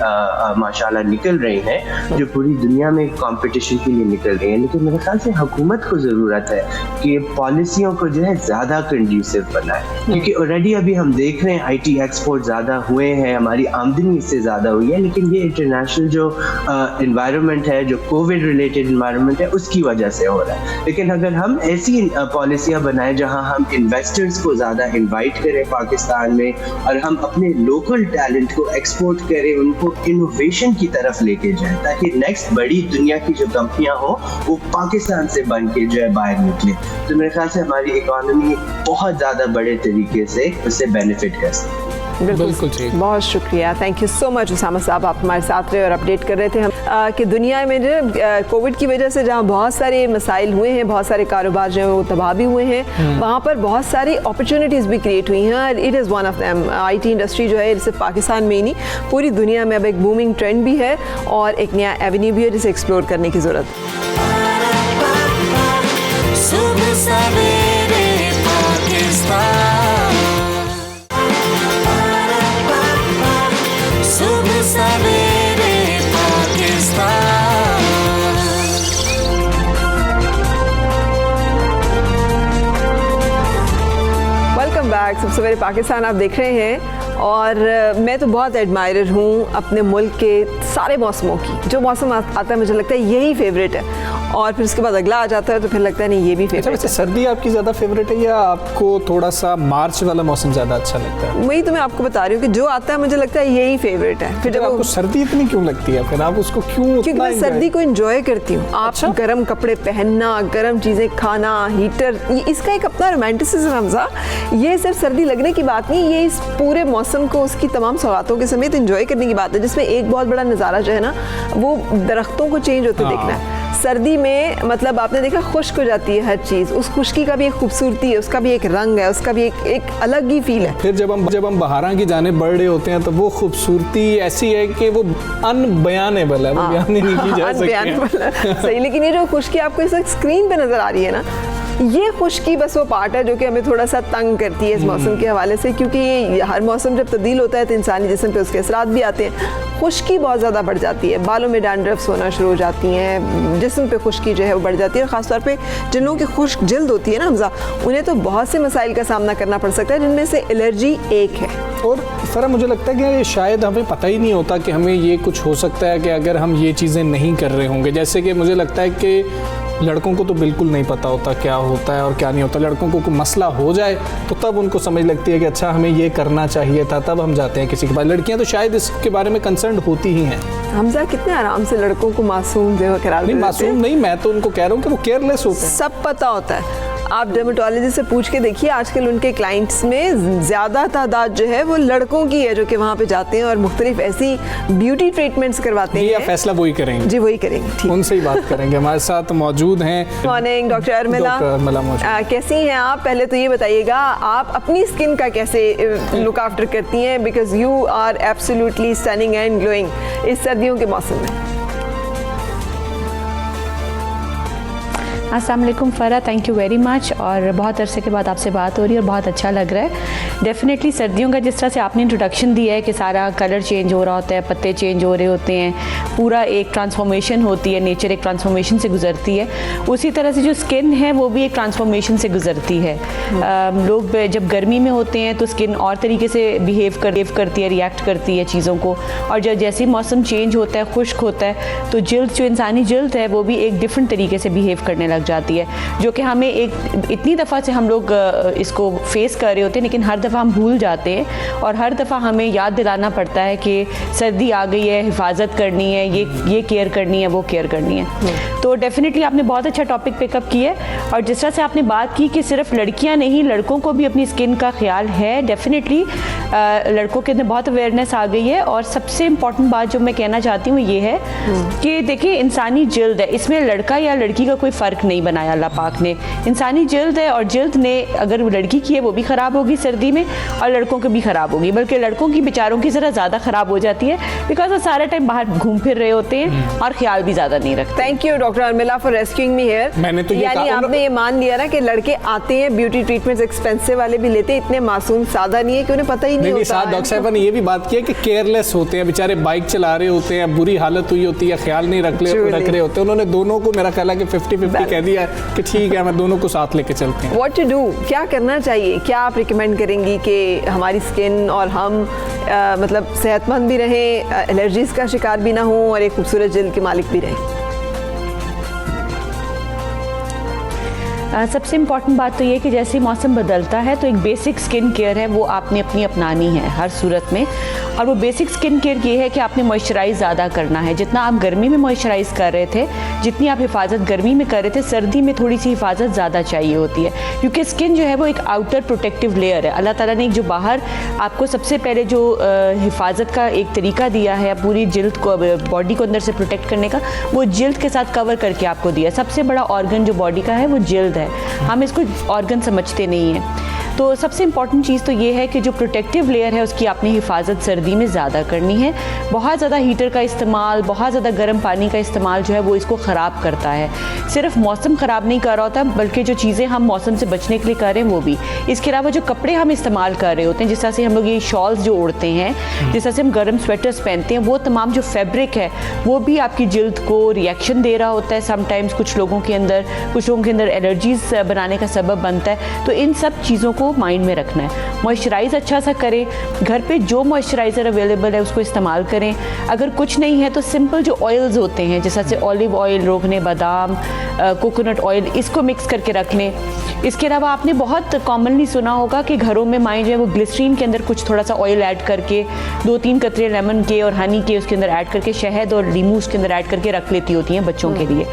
माशाल्लाह निकल रही हैं, जो पूरी दुनिया में कंपटीशन के लिए निकल रही हैं। लेकिन मेरे ख्याल से हुकूमत को ज़रूरत है कि पॉलिसियों को जो है ज़्यादा कंड्यूसिव बनाए, क्योंकि ऑलरेडी अभी हम देख रहे हैं आईटी एक्सपोर्ट ज़्यादा हुए हैं, हमारी आमदनी इससे ज़्यादा हुई है, लेकिन ये इंटरनेशनल जो इन्वायरमेंट है, जो कोविड रिलेटेड इन्वायरमेंट है, उसकी वजह से हो रहा है। लेकिन अगर हम ऐसी पॉलिसियां बनाएं जहां हम इन्वेस्टर्स को ज़्यादा इनवाइट करें पाकिस्तान में, और हम अपने लोकल टैलेंट को एक्सपोर्ट करें, उनको इनोवेशन की तरफ लेके जाएं, ताकि नेक्स्ट बड़ी दुनिया की जो कंपनियां हो वो पाकिस्तान से बन के जो है बाहर निकले, तो मेरे ख्याल से हमारी इकोनॉमी बहुत ज़्यादा बड़े तरीके से उससे बेनिफिट कर सकती है। बिल्कुल ठीक। बहुत शुक्रिया, thank you so much Usama साहब, आप हमारे साथ रहे और अपडेट कर रहे थे हम कि दुनिया में जो कोविड की वजह से जहाँ बहुत सारे मसाइल हुए हैं, बहुत सारे कारोबार जो हैं वो तबाह भी हुए हैं, वहाँ पर बहुत सारी अपॉर्चुनिटीज़ भी क्रिएट हुई हैं। It is one of them. IT industry जो है सिर्फ पाकिस्तान में ही नहीं, पूरी दुनिया में अब एक बूमिंग ट्रेंड भी है और एक नया एवेन्यू भी है जिसे एक्सप्लोर करने की ज़रूरत है। Welcome back. सबसे सवेरे पाकिस्तान आप देख रहे हैं, और मैं तो बहुत एडमायरर हूँ अपने मुल्क के सारे मौसमों की। जो मौसम आता है मुझे लगता है यही फेवरेट है, और फिर उसके बाद अगला आ जाता है तो फिर लगता है नहीं ये भी फेवरेट है। सर्दी आपकी ज़्यादा फेवरेट है या आपको थोड़ा सा मार्च वाला मौसम ज़्यादा अच्छा लगता है? वही तो मैं आपको बता रही हूँ कि जो आता है मुझे लगता है यही फेवरेट है। फिर जब आपको सर्दी इतनी क्यों लगती है, फिर आप उसको क्यों? क्योंकि मैं सर्दी को एंजॉय करती हूँ। आप गर्म कपड़े पहनना, गर्म चीज़ें खाना, हीटर, इसका एक अपना रोमांटिसिज्म हमजा। ये सिर्फ सर्दी लगने की बात नहीं, ये इस पूरे मौसम को उसकी तमाम सौगातों के समेत एंजॉय करने की बात है, जिसमें एक बहुत बड़ा नज़ारा जो है ना वो दरख्तों को चेंज होते देखना है। सर्दी में मतलब आपने देखा खुश्क हो जाती है हर चीज़, उस खुश्की का भी एक खूबसूरती है, उसका भी एक रंग है, उसका भी एक अलग ही फील है। फिर जब हम बहारा की जाने बढ़ रहे होते हैं तो वो खूबसूरती ऐसी है कि वो अनबयानेबल है, वो बयान नहीं की जा सकती। सही, लेकिन ये जो खुश्की आपको इस वक्त स्क्रीन पे नजर आ रही है ना, ये खुश्की बस वो पार्ट है जो कि हमें थोड़ा सा तंग करती है इस मौसम के हवाले से, क्योंकि ये हर मौसम जब तब्दील होता है तो इंसानी जिस्म पे उसके असरात भी आते हैं। खुश्की बहुत ज़्यादा बढ़ जाती है, बालों में डैंड्रफ्स होना शुरू हो जाती हैं, जिस्म पे खुश्की जो है वो बढ़ जाती है, और ख़ासतौर पे जिन लोगों की खुश्क जल्द होती है ना हमजा, उन्हें तो बहुत से मसाइल का सामना करना पड़ सकता है, जिनमें से एलर्जी एक है। और सर मुझे लगता है कि शायद हमें पता ही नहीं होता कि हमें ये कुछ हो सकता है कि अगर हम ये चीज़ें नहीं कर रहे होंगे। जैसे कि मुझे लगता है कि लड़कों को तो बिल्कुल नहीं पता होता क्या होता है और क्या नहीं होता। लड़कों को कोई मसला हो जाए तो तब उनको समझ लगती है कि अच्छा हमें ये करना चाहिए था, तब हम जाते हैं किसी के पास। लड़कियां तो शायद इसके बारे में कंसर्न होती ही हैं। हमजा कितने आराम से लड़कों को मासूम जो करार देते हैं। मासूम नहीं, मैं तो उनको कह रहा हूँ कि वो केयरलेस होते हैं। सब पता होता है। आप डर्मेटोलॉजिस्ट से पूछ के देखिए, आजकल उनके क्लाइंट्स में ज़्यादा तादाद जो है वो लड़कों की है जो कि वहाँ पे जाते हैं और मुख्तलिफ ऐसी ब्यूटी ट्रीटमेंट्स करवाते हैं। ये फैसला वही करेंगे जी, वही करेंगे। ठीक, उनसे ही बात करेंगे। हमारे साथ मौजूद हैं मॉर्निंग डॉक्टर अरमिला। कैसी हैं आप? पहले तो ये बताइएगा आप अपनी स्किन का कैसे लुक आफ्टर करती हैं, because you are absolutely stunning and glowing इस सर्दियों के मौसम में। अस्सलाम वालेकुम Farah, thank you very much. और बहुत अरसे के बाद आपसे बात हो रही है और बहुत अच्छा लग रहा है। डेफिनेटली सर्दियों का जिस तरह से आपने इंट्रोडक्शन दिया है कि सारा कलर चेंज हो रहा होता है, पत्ते चेंज हो रहे होते हैं, पूरा एक ट्रांसफॉर्मेशन होती है, नेचर एक ट्रांसफॉर्मेशन से गुजरती है, उसी तरह से जो स्किन है वो भी एक ट्रांसफॉर्मेशन से गुजरती है। लोग जब गर्मी में होते हैं तो स्किन और तरीके से बिहेव करती है, रिएक्ट करती है चीज़ों को, और जब जैसे मौसम चेंज होता है, खुश्क होता है, तो जल्द जो इंसानी जल्द है वो भी एक डिफरेंट तरीके से बिहेव करने लग जाती है, जो कि हमें एक इतनी दफ़ा से हम लोग इसको फेस कर रहे होते हैं, लेकिन हर दफ़ा हम भूल जाते हैं और हर दफ़ा हमें याद दिलाना पड़ता है कि सर्दी आ गई है, हिफाजत करनी है, ये केयर करनी है, वो केयर करनी है। तो डेफिनेटली आपने बहुत अच्छा टॉपिक पिकअप किया है, और जिस तरह से आपने बात की कि सिर्फ लड़कियां नहीं, लड़कों को भी अपनी स्किन का ख्याल है। डेफिनेटली लड़कों के अंदर बहुत अवेयरनेस आ गई है, और सबसे इम्पॉर्टेंट बात जो मैं कहना चाहती हूँ ये है कि देखिए इंसानी जल्द है, इसमें लड़का या लड़की का कोई फ़र्क नहीं बनाया अल्लाह पाक ने। इंसानी जल्द है, और जल्द ने अगर लड़की की है वो भी ख़राब होगी सर्दी में, और लड़कों की भी ख़राब होगी, बल्कि लड़कों की बेचारों की ज़रा ज़्यादा ख़राब हो जाती है, बिकॉज वो सारा टाइम बाहर घूम फिर रहे होते हैं और ख्याल भी ज़्यादा नहीं रखते। Thank you doctor Armila for rescuing me here. मैंने तो यानी आपने ये मान लिया ना कि लड़के आते हैं, ब्यूटी ट्रीटमेंट्स एक्सपेंसिव वाले भी लेते हैं, इतने मासूम सादा नहीं है कि उन्हें पता ही नहीं होता। साथ डॉक्टर साहब ने ये भी बात की है कि केयरलेस होते हैं बेचारे, बाइक चला रहे होते हैं, बुरी हालत हुई होती है, ख्याल नहीं रख रहे होते। उन्होंने दोनों को मेरा ख्याल है कि 50-50 कह दिया कि ठीक है मैं दोनों को साथ लेके चलते हैं। व्हाट टू डू, क्या करना चाहिए? क्या आप रिकमेंड करेंगी कि हमारी स्किन और हम मतलब सेहतमंद भी रहें, एलर्जीज का शिकार भी ना हो, और एक खूबसूरत जल्द के मालिक भी रहें? सबसे इम्पॉर्टेंट बात तो ये कि जैसे मौसम बदलता है तो एक बेसिक स्किन केयर है वो आपने अपनी अपनानी है हर सूरत में, और वो बेसिक स्किन केयर ये है कि आपने मॉइस्चराइज़ ज़्यादा करना है। जितना आप गर्मी में मॉइस्चराइज़ कर रहे थे, जितनी आप हिफाजत गर्मी में कर रहे थे, सर्दी में थोड़ी सी हिफाजत ज़्यादा चाहिए होती है, क्योंकि स्किन जो है वो एक आउटर प्रोटेक्टिव लेयर है। अल्लाह ताला ने एक जो बाहर आपको सबसे पहले जो हिफाजत का एक तरीका दिया है पूरी जिल्द को, बॉडी को अंदर से प्रोटेक्ट करने का, वो जिल्द के साथ कवर करके आपको दिया। सबसे बड़ा ऑर्गन जो बॉडी का है वो जिल्द है, हम इसको ऑर्गन समझते नहीं हैं। तो सबसे इम्पॉर्टेंट चीज़ तो ये है कि जो प्रोटेक्टिव लेयर है उसकी आपने हिफाजत सर्दी में ज़्यादा करनी है। बहुत ज़्यादा हीटर का इस्तेमाल, बहुत ज़्यादा गर्म पानी का इस्तेमाल जो है वो इसको ख़राब करता है। सिर्फ मौसम ख़राब नहीं कर रहा होता, बल्कि जो चीज़ें हम मौसम से बचने के लिए कर रहे हैं वो भी। इसके अलावा जो कपड़े हम इस्तेमाल कर रहे होते हैं, जिस तरह से हम लोग ये शॉल्स जो ओढ़ते हैं, जिस तरह से हम गर्म स्वेटर्स पहनते हैं, वो तमाम जो फैब्रिक है वो भी आपकी जिल्द को रिएक्शन दे रहा होता है। समटाइम्स कुछ लोगों के अंदर एलर्जीज बनाने का सबब बनता है। तो इन सब चीज़ों को माइंड में रखना है। मॉइस्चराइज़ अच्छा सा करें, घर पे जो मॉइस्चराइज़र अवेलेबल है उसको इस्तेमाल करें। अगर कुछ नहीं है तो सिंपल जो ऑयल्स होते हैं, जैसे ऑलिव ऑयल, रोगने बादाम, कोकोनट ऑयल, इसको मिक्स करके रख लें। इसके अलावा आपने बहुत कॉमनली सुना होगा कि घरों में माएँ जो है वो ग्लिसरीन के अंदर कुछ थोड़ा सा ऑयल ऐड करके 2-3 कतरे लेमन के और हनी के उसके अंदर ऐड करके, शहद और लीमू उसके अंदर ऐड करके रख लेती होती हैं बच्चों के लिए।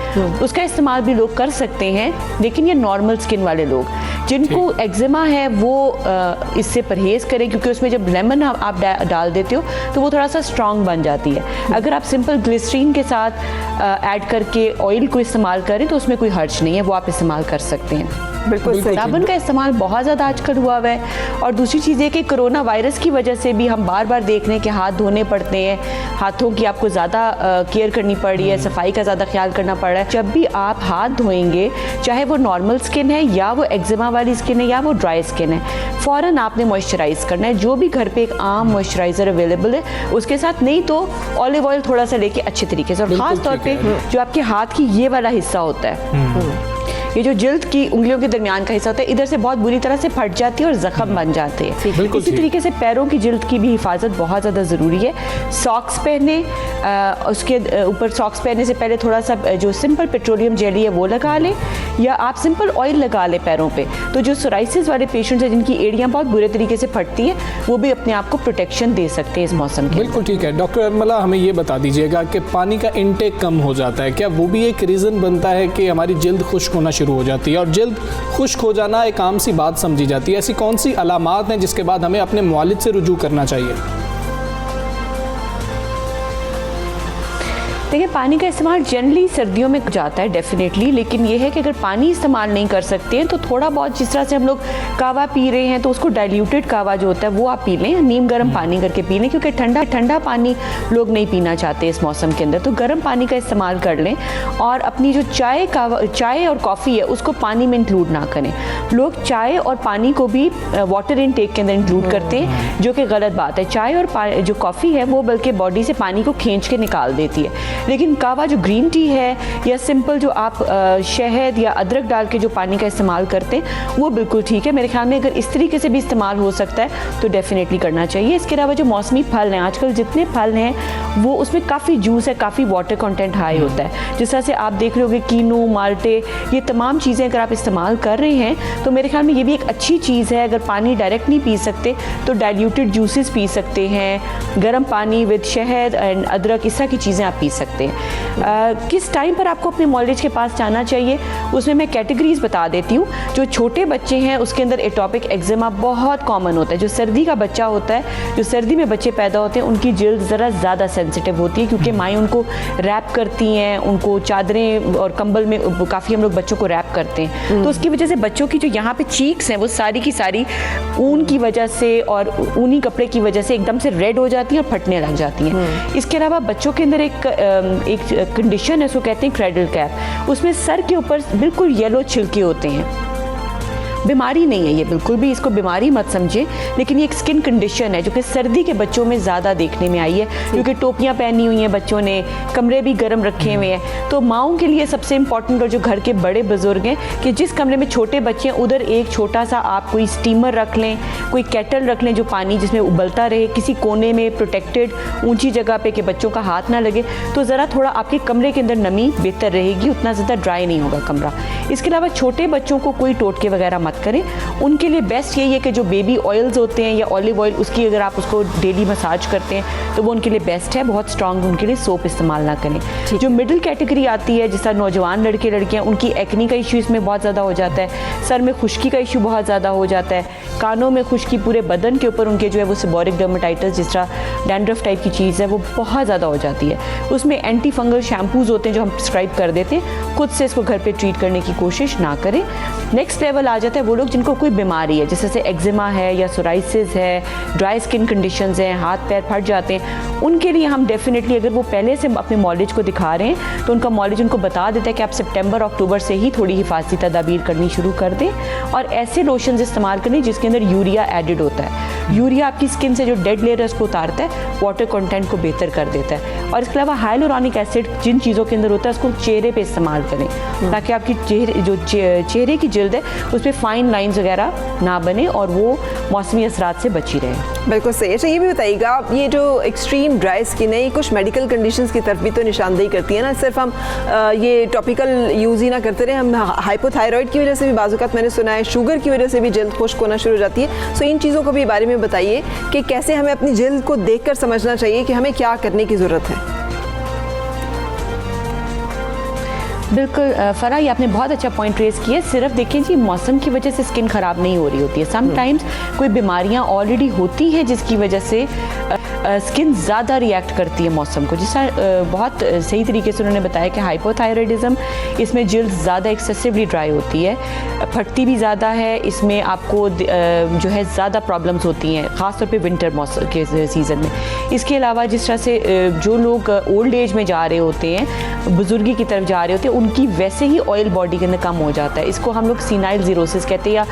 उसका इस्तेमाल भी लोग कर सकते हैं, लेकिन ये नॉर्मल स्किन वाले लोग। जिनको एक्जिमा है वो इससे परहेज़ करें, क्योंकि उसमें जब लेमन आप डाल देते हो तो वो थोड़ा सा स्ट्रॉन्ग बन जाती है। अगर आप सिंपल ग्लिसरीन के साथ ऐड करके ऑयल को इस्तेमाल करें तो उसमें कोई हर्ज नहीं है, वो आप इस्तेमाल कर सकते हैं। बिल्कुल सही। साबुन का इस्तेमाल बहुत ज़्यादा आजकल हुआ हुआ है। और दूसरी चीज़ ये कि कोरोना वायरस की वजह से भी हम बार बार देख रहे हैं कि हाथ धोने पड़ते हैं, हाथों की आपको ज़्यादा केयर करनी पड़ रही है, सफाई का ज़्यादा ख्याल करना पड़ रहा है। जब भी आप हाथ धोएंगे, चाहे वो नॉर्मल स्किन है या वो एक्जिमा वाली स्किन है या वो ड्राई स्किन है, फ़ौरन आपने मॉइस्चराइज़ करना है। जो भी घर पे एक आम मॉइस्चराइज़र अवेलेबल है उसके साथ, नहीं तो ऑलिव ऑयल थोड़ा सा लेके अच्छे तरीके से। और ख़ास तौर पे जो आपके हाथ की ये वाला हिस्सा होता है, ये जो जिल्द की उंगलियों के दरमियान का हिस्सा होता है, इधर से बहुत बुरी तरह से फट जाती है और जख्म बन जाते हैं। इसी तरीके से पैरों की जिल्द की भी हिफाजत बहुत ज़्यादा ज़रूरी है। सॉक्स पहने, उसके ऊपर सॉक्स पहनने से पहले थोड़ा सा जो सिंपल पेट्रोलियम जेली है वो लगा लें, या आप सिंपल ऑयल लगा लें पैरों पे। तो जो सोराइसिस वाले पेशेंट्स हैं जिनकी एड़ियाँ बहुत बुरे तरीके से फटती हैं, वो भी अपने आप को प्रोटेक्शन दे सकते हैं इस मौसम के। बिल्कुल ठीक है। डॉक्टर अरमला, हमें ये बता दीजिएगा कि पानी का इंटेक कम हो जाता है, क्या वो भी एक रीज़न बनता है कि हमारी जल्द खुश्क होना शुरू हो जाती है? और जल्द खुश्क हो जाना एक आम सी बात समझी जाती है, ऐसी कौन सी अलामात हैं जिसके बाद हमें अपने मुआलिज से रुजू करना चाहिए? देखिए, पानी का इस्तेमाल जनरली सर्दियों में जाता है डेफिनेटली, लेकिन ये है कि अगर पानी इस्तेमाल नहीं कर सकते हैं तो थोड़ा बहुत, जिस तरह से हम लोग कावा पी रहे हैं तो उसको डाइल्यूटेड कावा जो होता है वो आप पी लें, नीम गर्म पानी करके पी लें, क्योंकि ठंडा पानी लोग नहीं पीना चाहते इस मौसम के अंदर। तो गर्म पानी का इस्तेमाल कर लें और अपनी जो चाय और कॉफ़ी है उसको पानी में इंक्लूड ना करें। लोग चाय और पानी को भी वाटर इनटेक के अंदर इंक्लूड करते हैं, जो कि गलत बात है। चाय और जो कॉफ़ी है वो बल्कि बॉडी से पानी को खींच के निकाल देती है, लेकिन कावा जो ग्रीन टी है या सिंपल जो आप शहद या अदरक डाल के जो पानी का इस्तेमाल करते हैं वो बिल्कुल ठीक है। मेरे ख्याल में अगर इस तरीके से भी इस्तेमाल हो सकता है तो डेफिनेटली करना चाहिए। इसके अलावा जो मौसमी फल हैं, आजकल जितने फल हैं वो उसमें काफ़ी जूस है, काफ़ी वाटर कंटेंट हाई होता है। जिस तरह से आप देख रहे होगे कीनू, माल्टे, ये तमाम चीज़ें अगर आप इस्तेमाल कर रहे हैं तो मेरे ख्याल में ये भी एक अच्छी चीज़ है। अगर पानी डायरेक्ट नहीं पी सकते तो डाइल्यूटेड जूसेस पी सकते हैं, गर्म पानी विद शहद एंड अदरक, इस तरह की चीज़ें आप पी सकते हैं। किस टाइम पर आपको अपने मॉलिज के पास जाना चाहिए, उसमें मैं कैटेगरीज बता देती हूँ। जो छोटे बच्चे हैं उसके अंदर एटोपिक एक्जिमा बहुत कॉमन होता है। जो सर्दी का बच्चा होता है, जो सर्दी में बच्चे पैदा होते हैं, उनकी जिल्द ज़रा ज़्यादा सेंसिटिव होती है, क्योंकि माएँ उनको रैप करती हैं, उनको चादरें और कंबल में काफ़ी हम लोग बच्चों को रैप करते हैं। तो उसकी वजह से बच्चों की जो यहाँ पे चीक्स हैं वो सारी की सारी ऊन की वजह से और ऊनी कपड़े की वजह से एकदम से रेड हो जाती हैं और फटने लग जाती हैं। इसके अलावा बच्चों के अंदर एक कंडीशन है, उसको कहते हैं क्रेडल कैप। उसमें सर के ऊपर बिल्कुल येलो छिलके होते हैं। बीमारी नहीं है ये, बिल्कुल भी इसको बीमारी मत समझे, लेकिन ये एक स्किन कंडीशन है जो कि सर्दी के बच्चों में ज़्यादा देखने में आई है, क्योंकि टोपियाँ पहनी हुई हैं बच्चों ने, कमरे भी गर्म रखे हुए हैं। तो माओं के लिए सबसे इम्पॉर्टेंट, और जो घर के बड़े बुजुर्ग हैं, कि जिस कमरे में छोटे बच्चे हैं उधर एक छोटा सा आप कोई स्टीमर रख लें, कोई केटल रख लें जो पानी जिसमें उबलता रहे, किसी कोने में प्रोटेक्टेड ऊंची जगह पे कि बच्चों का हाथ ना लगे, तो ज़रा थोड़ा आपके कमरे के अंदर नमी बेहतर रहेगी, उतना ज़्यादा ड्राई नहीं होगा कमरा। इसके अलावा छोटे बच्चों को कोई टोटके वगैरह मत करें। उनके लिए बेस्ट यही है कि जो बेबी ऑयल्स होते हैं या ऑलिव ऑयल, उसकी अगर आप उसको डेली मसाज करते हैं तो वो उनके लिए बेस्ट है। बहुत स्ट्रॉन्ग उनके लिए सोप इस्तेमाल ना करें। जो मिडिल कैटेगरी आती है, जिस तरह नौजवान लड़के लड़कियां, उनकी एक्नी का इशू इसमें बहुत ज़्यादा हो जाता है, सर में खुश्की का इशू बहुत ज़्यादा हो जाता है, कानों में खुश्की, पूरे बदन के ऊपर उनके जो है वो सेबोरिक डर्मेटाइटिस, जिस तरह डैंड्रफ टाइप की चीज़ है, वो बहुत ज़्यादा हो जाती है। उसमें एंटी फंगल शैम्पूज़ होते हैं जो हम प्रिस्क्राइब कर देते हैं, खुद से इसको घर पे ट्रीट करने की कोशिश ना करें। नेक्स्ट लेवल आ जाता है वो लोग जिनको कोई बीमारी है, जैसे एक्जिमा है या सोराइसिस है, ड्राई स्किन कंडीशंस हैं, हाथ पैर फट जाते हैं, उनके लिए हम डेफिनेटली, अगर वो पहले से अपने मॉलिज को दिखा रहे हैं तो उनका मॉलिज उनको बता देता है कि आप सितंबर अक्टूबर से ही थोड़ी हिफाजती तदाबीर करनी शुरू कर दें, और ऐसे लोशंस इस्तेमाल करें जिसके अंदर यूरिया एडिड होता है। यूरिया आपकी स्किन से जो डेड लेयर है उसको उतारता है, वाटर कंटेंट को बेहतर कर देता है। और इसके अलावा हाइलोरॉनिक एसिड जिन चीज़ों के अंदर होता है उसको चेहरे पे इस्तेमाल करें, ताकि आपकी चेहरे की जिल्द है उस पर फाइन लाइन्स वगैरह ना बने और वो मौसमी असरात से बची रहे। बिल्कुल सही। अच्छा, ये भी बताइएगा आप, ये जो एक्सट्रीम ड्राई स्किन है, ये कुछ मेडिकल कंडीशंस की तरफ भी तो निशानदेही करती है ना? सिर्फ हम ये टॉपिकल यूज़ ही ना करते रहे, हम हाइपोथायरॉइड की वजह से भी बाज़ मैंने सुना है, शुगर की वजह से भी जल्द खुश्क होना शुरू हो जाती है। सो इन चीज़ों को भी बारे में बताइए कि कैसे हमें अपनी जल्द को देख कर समझना चाहिए कि हमें क्या करने की ज़रूरत है। बिल्कुल फरा, ये आपने बहुत अच्छा पॉइंट रेज किया। सिर्फ देखें जी, मौसम की वजह से स्किन ख़राब नहीं हो रही होती है। समटाइम्स कोई बीमारियां ऑलरेडी होती हैं जिसकी वजह से स्किन ज़्यादा रिएक्ट करती है मौसम को। जिस बहुत सही तरीके से उन्होंने बताया कि हाइपोथायराइडिज्म, इसमें जिल्द ज़्यादा एक्सेसिवली ड्राई होती है, फटती भी ज़्यादा है, इसमें आपको जो है ज़्यादा प्रॉब्लम्स होती हैं, ख़ासतौर पे विंटर मौसम के सीज़न में। इसके अलावा जिस तरह से जो लोग ओल्ड एज में जा रहे होते हैं, बुजुर्गी की तरफ जा रहे होते हैं, उनकी वैसे ही ऑयल बॉडी के अंदर कम हो जाता है। इसको हम लोग सीनाइल जीरोसिस कहते हैं, या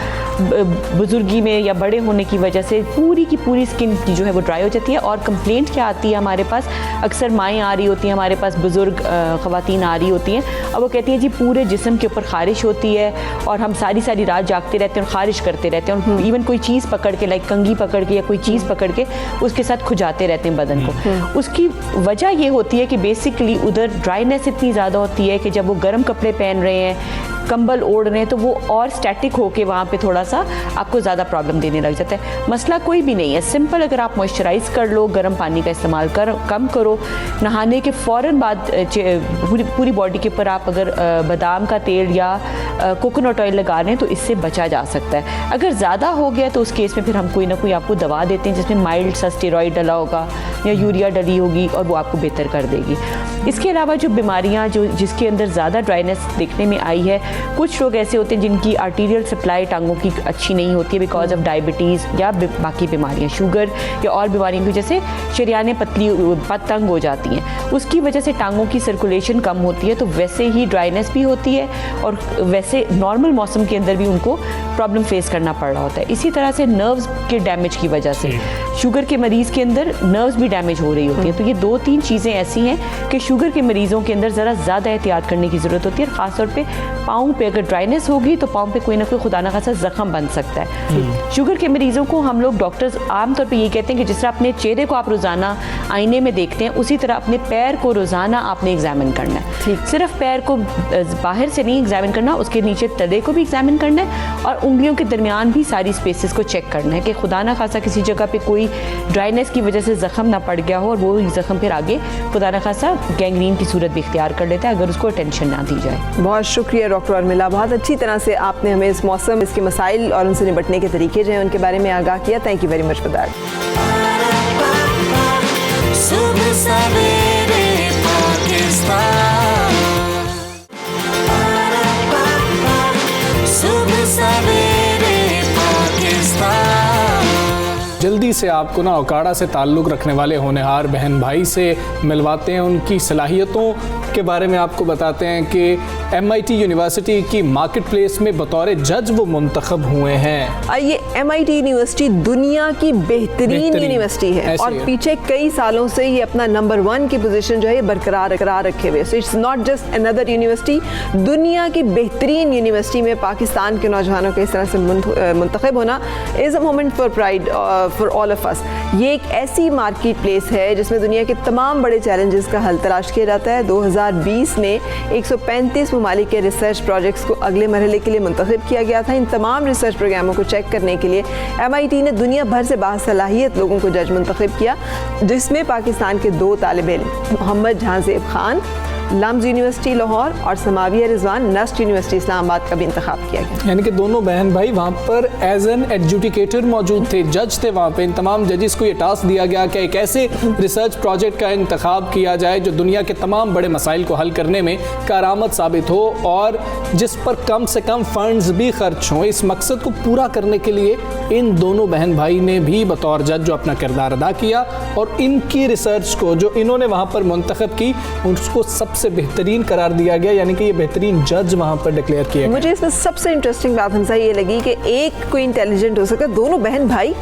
बुजुर्गी में या बड़े होने की वजह से पूरी की पूरी स्किन की जो है वो ड्राई हो जाती है। और कंप्लेंट क्या आती है हमारे पास, अक्सर माएँ आ रही होती हैं हमारे पास, बुज़ुर्ग ख़वातीन आ रही होती हैं, और वो कहती हैं जी पूरे जिस्म के ऊपर ख़ारिश होती है और हम सारी सारी रात जागते रहते हैं और ख़ारिश करते रहते हैं, और इवन कोई चीज़ पकड़ के, लाइक कंघी पकड़ के या कोई चीज़ पकड़ के उसके साथ खुजाते रहते हैं बदन को। उसकी वजह ये होती है कि बेसिकली उधर ड्राइनेस इतनी ज़्यादा होती है कि जब वो गर्म कपड़े पहन रहे हैं, कंबल ओढ़ रहे हैं, तो वो और स्टैटिक होके वहाँ पे थोड़ा सा आपको ज़्यादा प्रॉब्लम देने लग जाता है। मसला कोई भी नहीं है, सिंपल अगर आप मॉइस्चराइज कर लो, गर्म पानी का इस्तेमाल कम करो, नहाने के फ़ौरन बाद पूरी बॉडी के ऊपर आप अगर बादाम का तेल या कोकोनट ऑयल लगा लें तो इससे बचा जा सकता है। अगर ज़्यादा हो गया तो उस केस में फिर हम कोई ना कोई आपको दवा देते हैं जिसमें माइल्ड सा स्टेरॉइड डला होगा या यूरिया डली होगी, और वो आपको बेहतर कर देगी। इसके अलावा जो बीमारियां जिसके अंदर ज़्यादा ड्राइनेस देखने में आई है, कुछ लोग ऐसे होते हैं जिनकी आर्टीरियल सप्लाई टांगों की अच्छी नहीं होती है बिकॉज ऑफ डायबिटीज़ या बाकी बीमारियां, शुगर या और बीमारियों की वजह से शरियानें तंग हो जाती हैं, उसकी वजह से टांगों की सर्कुलेशन कम होती है, तो वैसे ही ड्राइनेस भी होती है और वैसे नॉर्मल मौसम के अंदर भी उनको प्रॉब्लम फेस करना पड़ रहा होता है। इसी तरह से नर्व्स के डैमेज की वजह से शुगर के मरीज़ के अंदर नर्व्स भी डैमेज हो रही होती है। तो ये 2-3 चीज़ें ऐसी हैं कि शुगर के मरीज़ों के अंदर ज़रा ज़्यादा एहतियात करने की ज़रूरत होती है। ख़ासतौर पे पाँव पे अगर ड्राइनेस होगी तो पाँव पे कोई ना कोई खुदा ना खासा ज़ख्म बन सकता है। शुगर के मरीज़ों को हम लोग डॉक्टर्स आमतौर पर ये कहते हैं कि जिस तरह अपने चेहरे को आप रोज़ाना आईने में देखते हैं, उसी तरह अपने पैर को रोज़ाना आपने एग्जामिन करना है। सिर्फ पैर को बाहर से नहीं एग्जामिन करना, उसके नीचे तले को भी एग्जामिन करना है और उंगलियों के दरमियान भी सारी स्पेसेस को चेक करना है कि खुदा ना खासा किसी जगह पे कोई ड्राइनेस की वजह से ज़ख्म ना पड़ गया हो और वो ज़ख्म फिर आगे खुदा ना खासा गैंग्रीन की सूरत भी इख्तियार कर लेता है अगर उसको अटेंशन ना दी जाए। बहुत शुक्रिया डॉक्टर उर्मिला, बहुत अच्छी तरह से आपने हमें इस मौसम, इसके मसाइल और उनसे निपटने के तरीके जो हैं उनके बारे में आगाह किया। Thank you very much for that. सुबह सवेरे पाकिस्तान, सुबह सवेरे पाकिस्तान। जल्दी से आपको ना ओकाड़ा से ताल्लुक़ रखने वाले होनहार बहन भाई से मिलवाते हैं, उनकी सलाहियतों के बारे में आपको बताते हैं कि MIT यूनिवर्सिटी की मार्केट प्लेस में बतौर जज वो मुंतखब हुए हैं। ये MIT यूनिवर्सिटी दुनिया की बेहतरीन यूनिवर्सिटी है और पीछे कई सालों से ये अपना नंबर 1 की पोजीशन जो है बरकरार रखे हुए। So it's not just another university, दुनिया की बेहतरीन यूनिवर्सिटी में पाकिस्तान के नौजवानों के इस तरह से मुंतखब होना is a moment for pride for all of us. ये एक ऐसी मार्केट प्लेस है जिसमें दुनिया के तमाम बड़े चैलेंजेस का हल तलाश किया जाता है। 2020 में 135 ममालिक के रिसर्च प्रोजेक्ट्स को अगले मरहले के लिए मुंतखब किया गया था। इन तमाम रिसर्च प्रोग्रामों को चेक करने के लिए MIT ने दुनिया भर से बासलाहियत लोगों को जज मुंतखब किया, जिसमें पाकिस्तान के 2 तालिब इल्म मोहम्मद जहांजेब खान लम्स यूनिवर्सिटी लाहौर और समाविया रिजवान नस्ट यूनिवर्सिटी इस्लामाबाद का भी इंतखाब किया गया। यानी कि दोनों बहन भाई वहाँ पर एज एन एडजुडिकेटर मौजूद थे, जज थे वहाँ पे। इन तमाम जजेस को ये टास्क दिया गया कि एक ऐसे रिसर्च प्रोजेक्ट का इंतखाब किया जाए जो दुनिया के तमाम बड़े मसाइल को हल करने में कारआमद साबित हो और जिस पर कम से कम फंड्स भी खर्च हों। इस मकसद को पूरा करने के लिए इन दोनों बहन भाई ने भी बतौर जज जो अपना किरदार अदा किया और इनकी रिसर्च को जो इन्होंने वहाँ पर मुंतखब की उसको सबसे बेहतरीन करार दिया गया, यानी कि ये बेहतरीन जज वहाँ पर डिक्लेयर किया गया। मुझे इसमें सबसे इंटरेस्टिंग बात हमसे ये लगी कि एक कोई इंटेलिजेंट हो सकता है, दोनों बहन भाई,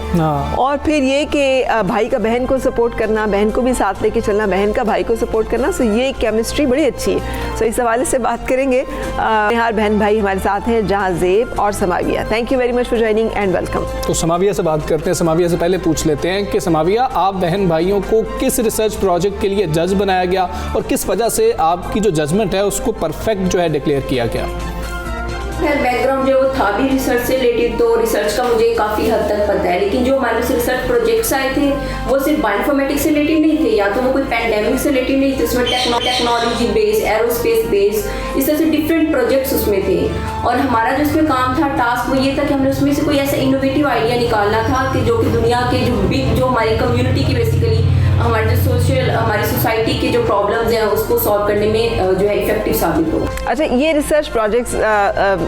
और फिर ये कि भाई का बहन को सपोर्ट करना, बहन को भी साथ लेके चलना, बहन का भाई को सपोर्ट करना। सो ये केमिस्ट्री बड़ी अच्छी है। सो इस हवाले से बात करेंगे। हमारे बहन भाई हमारे साथ हैं जहांजेब और Samavia. Thank you very much for joining and welcome. तो समाविया से बात करते हैं। समाविया से पहले पूछ लेते हैं कि समाविया, आप बहन भाइयों को किस रिसर्च प्रोजेक्ट के लिए जज बनाया गया और किस वजह से आपकी जो जजमेंट है उसको परफेक्ट जो है डिक्लेयर किया गया? खैर बैकग्राउंड जो वो था भी रिसर्च से रिलेटेड, तो रिसर्च का मुझे काफ़ी हद तक पता है, लेकिन जो हमारे पास रिसर्च प्रोजेक्ट्स आए थे वो सिर्फ बायोइन्फॉर्मेटिक्स से रिलेटेड नहीं थे, या तो वो कोई पैंडेमिक से रिलेटेड नहीं थे, उसमें टेक्नोलॉजी बेस्ड, एरोस्पेस बेस्ड, इस तरह से डिफरेंट प्रोजेक्ट्स उसमें थे। और हमारा जो उसमें काम था, टास्क, वो ये था कि हमने उसमें से कोई ऐसा इनोवेटिव आइडिया निकालना था कि जो कि दुनिया के जो हमारी कम्युनिटी की बेसिकली हमारे जो हमारी सोसाइटी के जो प्रॉब्लम्स हैं उसको सॉल्व करने में जो है इफेक्टिव साबित हो। अच्छा, ये रिसर्च प्रोजेक्ट्स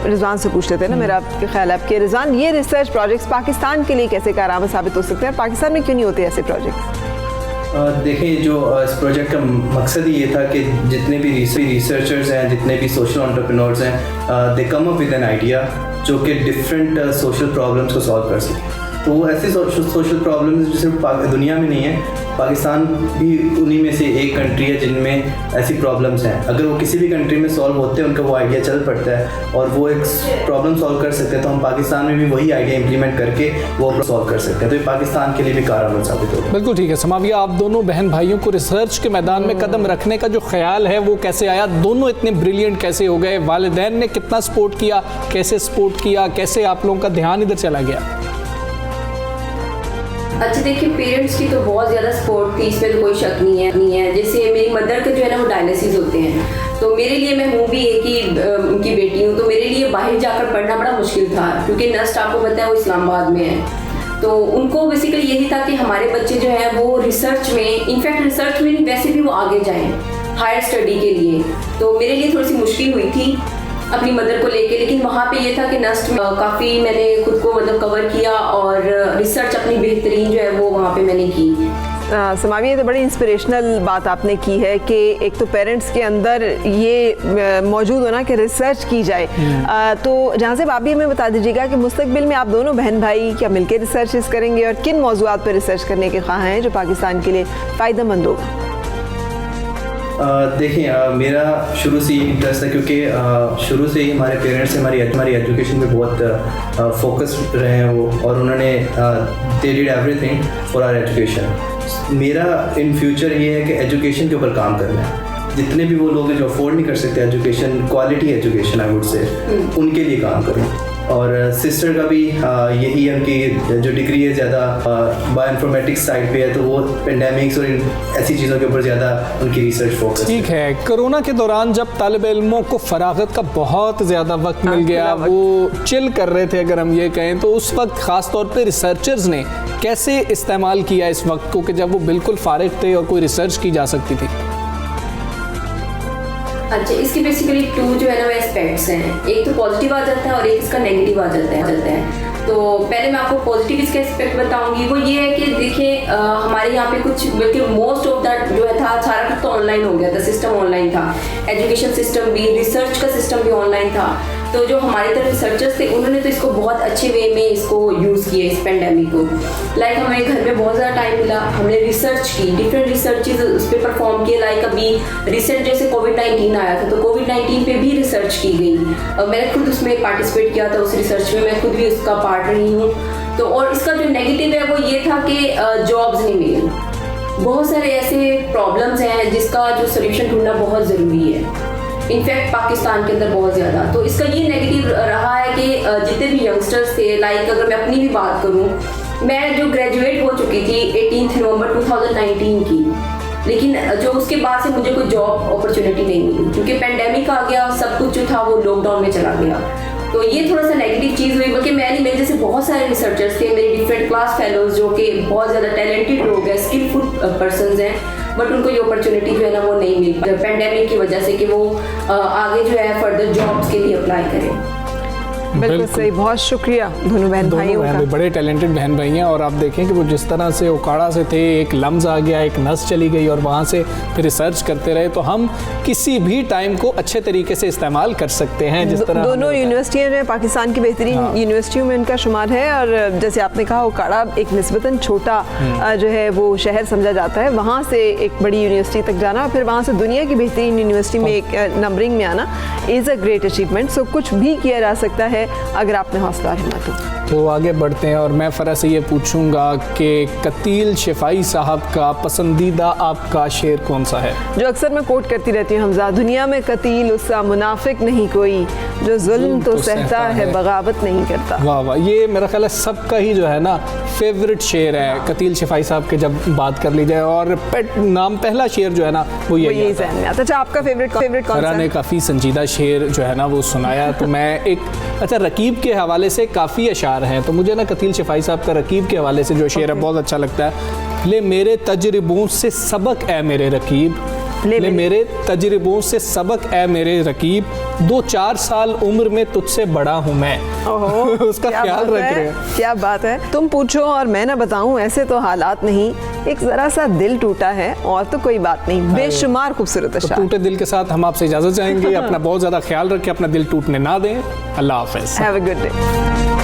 रिजवान से पूछ लेते हैं ना, मेरा आपके ख्याल है आपके रिजवान, ये रिसर्च प्रोजेक्ट्स पाकिस्तान के लिए कैसे कारआमद साबित हो सकते हैं, पाकिस्तान में क्यों नहीं होते ऐसे प्रोजेक्ट्स? देखिए, जो इस प्रोजेक्ट का मकसद ही ये था कि जितने भी रिसर्चर्स हैं, जितने भी सोशल एंटरप्रेन्योर्स हैं, they come up with an idea जो कि डिफरेंट सोशल प्रॉब्लम्स को सॉल्व कर सकें। तो वो ऐसे सोशल प्रॉब्लम्स जो सिर्फ दुनिया में नहीं है, पाकिस्तान भी उन्हीं में से एक कंट्री है जिनमें ऐसी प्रॉब्लम्स हैं। अगर वो किसी भी कंट्री में सॉल्व होते हैं, उनका वो आइडिया चल पड़ता है और वो एक प्रॉब्लम सॉल्व कर सकते हैं, तो हम पाकिस्तान में भी वही आइडिया इंप्लीमेंट करके वो सॉल्व कर सकते हैं। तो ये पाकिस्तान के लिए भी कारआमद साबित होगा। बिल्कुल ठीक है। समाविया, आप दोनों बहन भाइयों को रिसर्च के मैदान में कदम रखने का जो ख्याल है वो कैसे आया? दोनों इतने ब्रिलियंट कैसे हो गए? वालिदैन ने कितना सपोर्ट किया, कैसे सपोर्ट किया, कैसे आप लोगों का ध्यान इधर चला गया? अच्छा, देखिए, पेरेंट्स की तो बहुत ज़्यादा सपोर्ट थी, इसमें तो कोई शक नहीं है। जैसे मेरी मदर के जो है ना वो डायलिसिस होते हैं, तो मेरे लिए, मैं हूँ भी एक ही उनकी बेटी हूँ, तो मेरे लिए बाहर जाकर पढ़ना बड़ा मुश्किल था, क्योंकि नस्ट आपको पता है वो इस्लामाबाद में है। तो उनको बेसिकली यही था कि हमारे बच्चे जो है वो रिसर्च में, इनफैक्ट रिसर्च में वैसे भी वो आगे जाएँ हायर स्टडी के लिए। तो मेरे लिए थोड़ी सी मुश्किल हुई थी अपनी मदर को लेके, लेकिन वहाँ पे ये था कि नस्ट में काफ़ी मैंने खुद को मतलब कवर किया और रिसर्च अपनी बेहतरीन जो है वो वहाँ पे मैंने की। समाविया, तो बड़ी इंस्पिरेशनल बात आपने की है कि एक तो पेरेंट्स के अंदर ये मौजूद होना कि रिसर्च की जाए। तो जहाँ से आप भी हमें बता दीजिएगा कि मुस्तकबिल में आप दोनों बहन भाई क्या मिलकर रिसर्च करेंगे और किन मौज़ूआत पर रिसर्च करने के ख्वाह हैं जो पाकिस्तान के लिए फ़ायदेमंद होगा? देखिए, मेरा शुरू से ही इंटरेस्ट है, क्योंकि शुरू से ही हमारे पेरेंट्स हमारी एजुकेशन पे बहुत फोकस रहे हैं वो, और उन्होंने they did everything for our education. मेरा इन फ्यूचर ये है कि एजुकेशन के ऊपर काम करना है। जितने भी वो लोग हैं जो अफोर्ड नहीं कर सकते education, quality education I would say, उनके लिए काम करूँ। और सिस्टर का भी यही है, उनकी जो डिग्री है ज़्यादा बायोइन्फॉर्मेटिक्स साइड पे है, तो वो पेंडेमिक्स और ऐसी चीज़ों के ऊपर ज़्यादा उनकी रिसर्च फोकस। ठीक है। कोरोना के दौरान जब तालिब इल्मों को फरागत का बहुत ज़्यादा वक्त मिल गया, वो चिल कर रहे थे अगर हम ये कहें, तो उस वक्त ख़ास तौर पे रिसर्चर्स ने कैसे इस्तेमाल किया इस वक्त को कि जब वो बिल्कुल फारिग थे और कोई रिसर्च की जा सकती थी? अच्छा, इसके बेसिकली टू जो है ना वो एस्पेक्ट्स हैं, एक तो पॉजिटिव आ जाता है और एक इसका नेगेटिव आ जाता है। तो पहले मैं आपको पॉजिटिव इसका एस्पेक्ट बताऊंगी। वो ये है कि देखिए, हमारे यहाँ पे कुछ बल्कि मोस्ट ऑफ दैट जो है था सारा कुछ तो ऑनलाइन हो गया था, सिस्टम ऑनलाइन था, एजुकेशन सिस्टम भी, रिसर्च का सिस्टम भी ऑनलाइन था। तो जो हमारे तरफ रिसर्चर्स थे उन्होंने तो इसको बहुत अच्छे वे में इसको यूज़ किया, इस पेंडेमिक को। लाइक हमें घर में बहुत ज़्यादा टाइम मिला, हमने रिसर्च की, डिफरेंट रिसर्चेज उस पर परफॉर्म किए। लाइक अभी रिसेंट जैसे कोविड-19 आया था, तो कोविड-19 पे भी रिसर्च की गई, मैंने खुद उसमें पार्टिसिपेट किया था उस रिसर्च में, मैं खुद भी उसका पार्ट रही हूँ। तो और इसका जो नेगेटिव है वो ये था कि जॉब्स नहीं मिले। बहुत सारे ऐसे प्रॉब्लम्स हैं जिसका जो सोल्यूशन ढूंढना बहुत ज़रूरी है, इनफैक्ट पाकिस्तान के अंदर बहुत ज़्यादा। तो इसका ये नेगेटिव रहा है कि जितने भी यंगस्टर्स थे, लाइक अगर मैं अपनी भी बात करूँ, मैं जो ग्रेजुएट हो चुकी थी 18 नवंबर 2019 की, लेकिन जो उसके बाद से मुझे कोई जॉब अपॉर्चुनिटी नहीं मिली, क्योंकि पेंडेमिक आ गया, सब कुछ जो था वो लॉकडाउन में चला गया। तो ये थोड़ा सा नेगेटिव चीज़ हुई। बल्कि मेरे जैसे बहुत सारे रिसर्चर्स थे, मेरे डिफरेंट क्लास फेलोज जो कि बहुत ज़्यादा टैलेंटेड लोग हैं, स्किलफुल पर्सनस हैं, बट उनको ये अपॉर्चुनिटी जो है ना वो नहीं मिली पेंडेमिक की वजह से कि वो आगे जो है फर्दर जॉब्स के लिए अप्लाई करें। बिल्कुल सही, बहुत शुक्रिया दोनों बहन भाइयों का। बड़े टैलेंटेड बहन भाई हैं, और आप देखें कि वो जिस तरह से ओकाड़ा से थे, एक लम्स आ गया, एक नस चली गई और वहाँ से फिर रिसर्च करते रहे। तो हम किसी भी टाइम को अच्छे तरीके से इस्तेमाल कर सकते हैं। जिस तरह दोनों यूनिवर्सिटियाँ जो है पाकिस्तान की बेहतरीन यूनिवर्सिटियों में इनका शुमार है, और जैसे आपने कहा ओकाड़ा एक निस्बतन छोटा जो है वो शहर समझा जाता है, वहाँ से एक बड़ी यूनिवर्सिटी तक जाना और फिर वहाँ से दुनिया की बेहतरीन यूनिवर्सिटी में एक नंबरिंग में आना इज़ अ ग्रेट अचीवमेंट। सो कुछ भी किया जा सकता है अगर आपने हौसला और हिम्मत हो। तो आगे बढ़ते हैं और मैं फ़रा से ये पूछूंगा कि कतील शिफाई साहब का पसंदीदा आपका शेर कौन सा है? जो अक्सर मैं कोट करती रहती हूँ हमजा, दुनिया में कतील उसका मुनाफिक नहीं कोई, जो जुल्म तो सहता है बगावत नहीं करता। वाह वाह, ये मेरा ख्याल है सबका ही जो है ना फेवरेट शेर है कतील शिफाई साहब के जब बात कर ली जाए, और पेट नाम पहला शेर जो है ना वो यही ज़हन में आता। अच्छा, आपका फेवरेट कौन सा? ने काफ़ी संजीदा शेर जो है ना वो सुनाया, तो मैं एक अच्छा रकीब के हवाले से काफ़ी अशार हैं, तो मुझे ना कतील शिफाई साहब का रकीब के हवाले से जो शेर है बहुत अच्छा लगता है। ले मेरे तजर्बों से सबक ए मेरे रकीब, ले मेरे तजर्बों से सबक ए मेरे रकीब, 2-4 साल उम्र में तुझसे बड़ा हूँ मैं। उसका ख्याल रख रहे हैं। क्या बात है। तुम पूछो और मैं ना बताऊं, ऐसे तो हालात नहीं, एक जरा सा दिल टूटा है और तो कोई बात नहीं। बेशुमार खूबसूरत तो टूटे दिल के साथ हम आपसे इजाजत चाहेंगे। अपना बहुत ज़्यादा ख्याल रखें, अपना दिल टूटने ना दें। अल्लाह हाफ़िज़। Have a good day.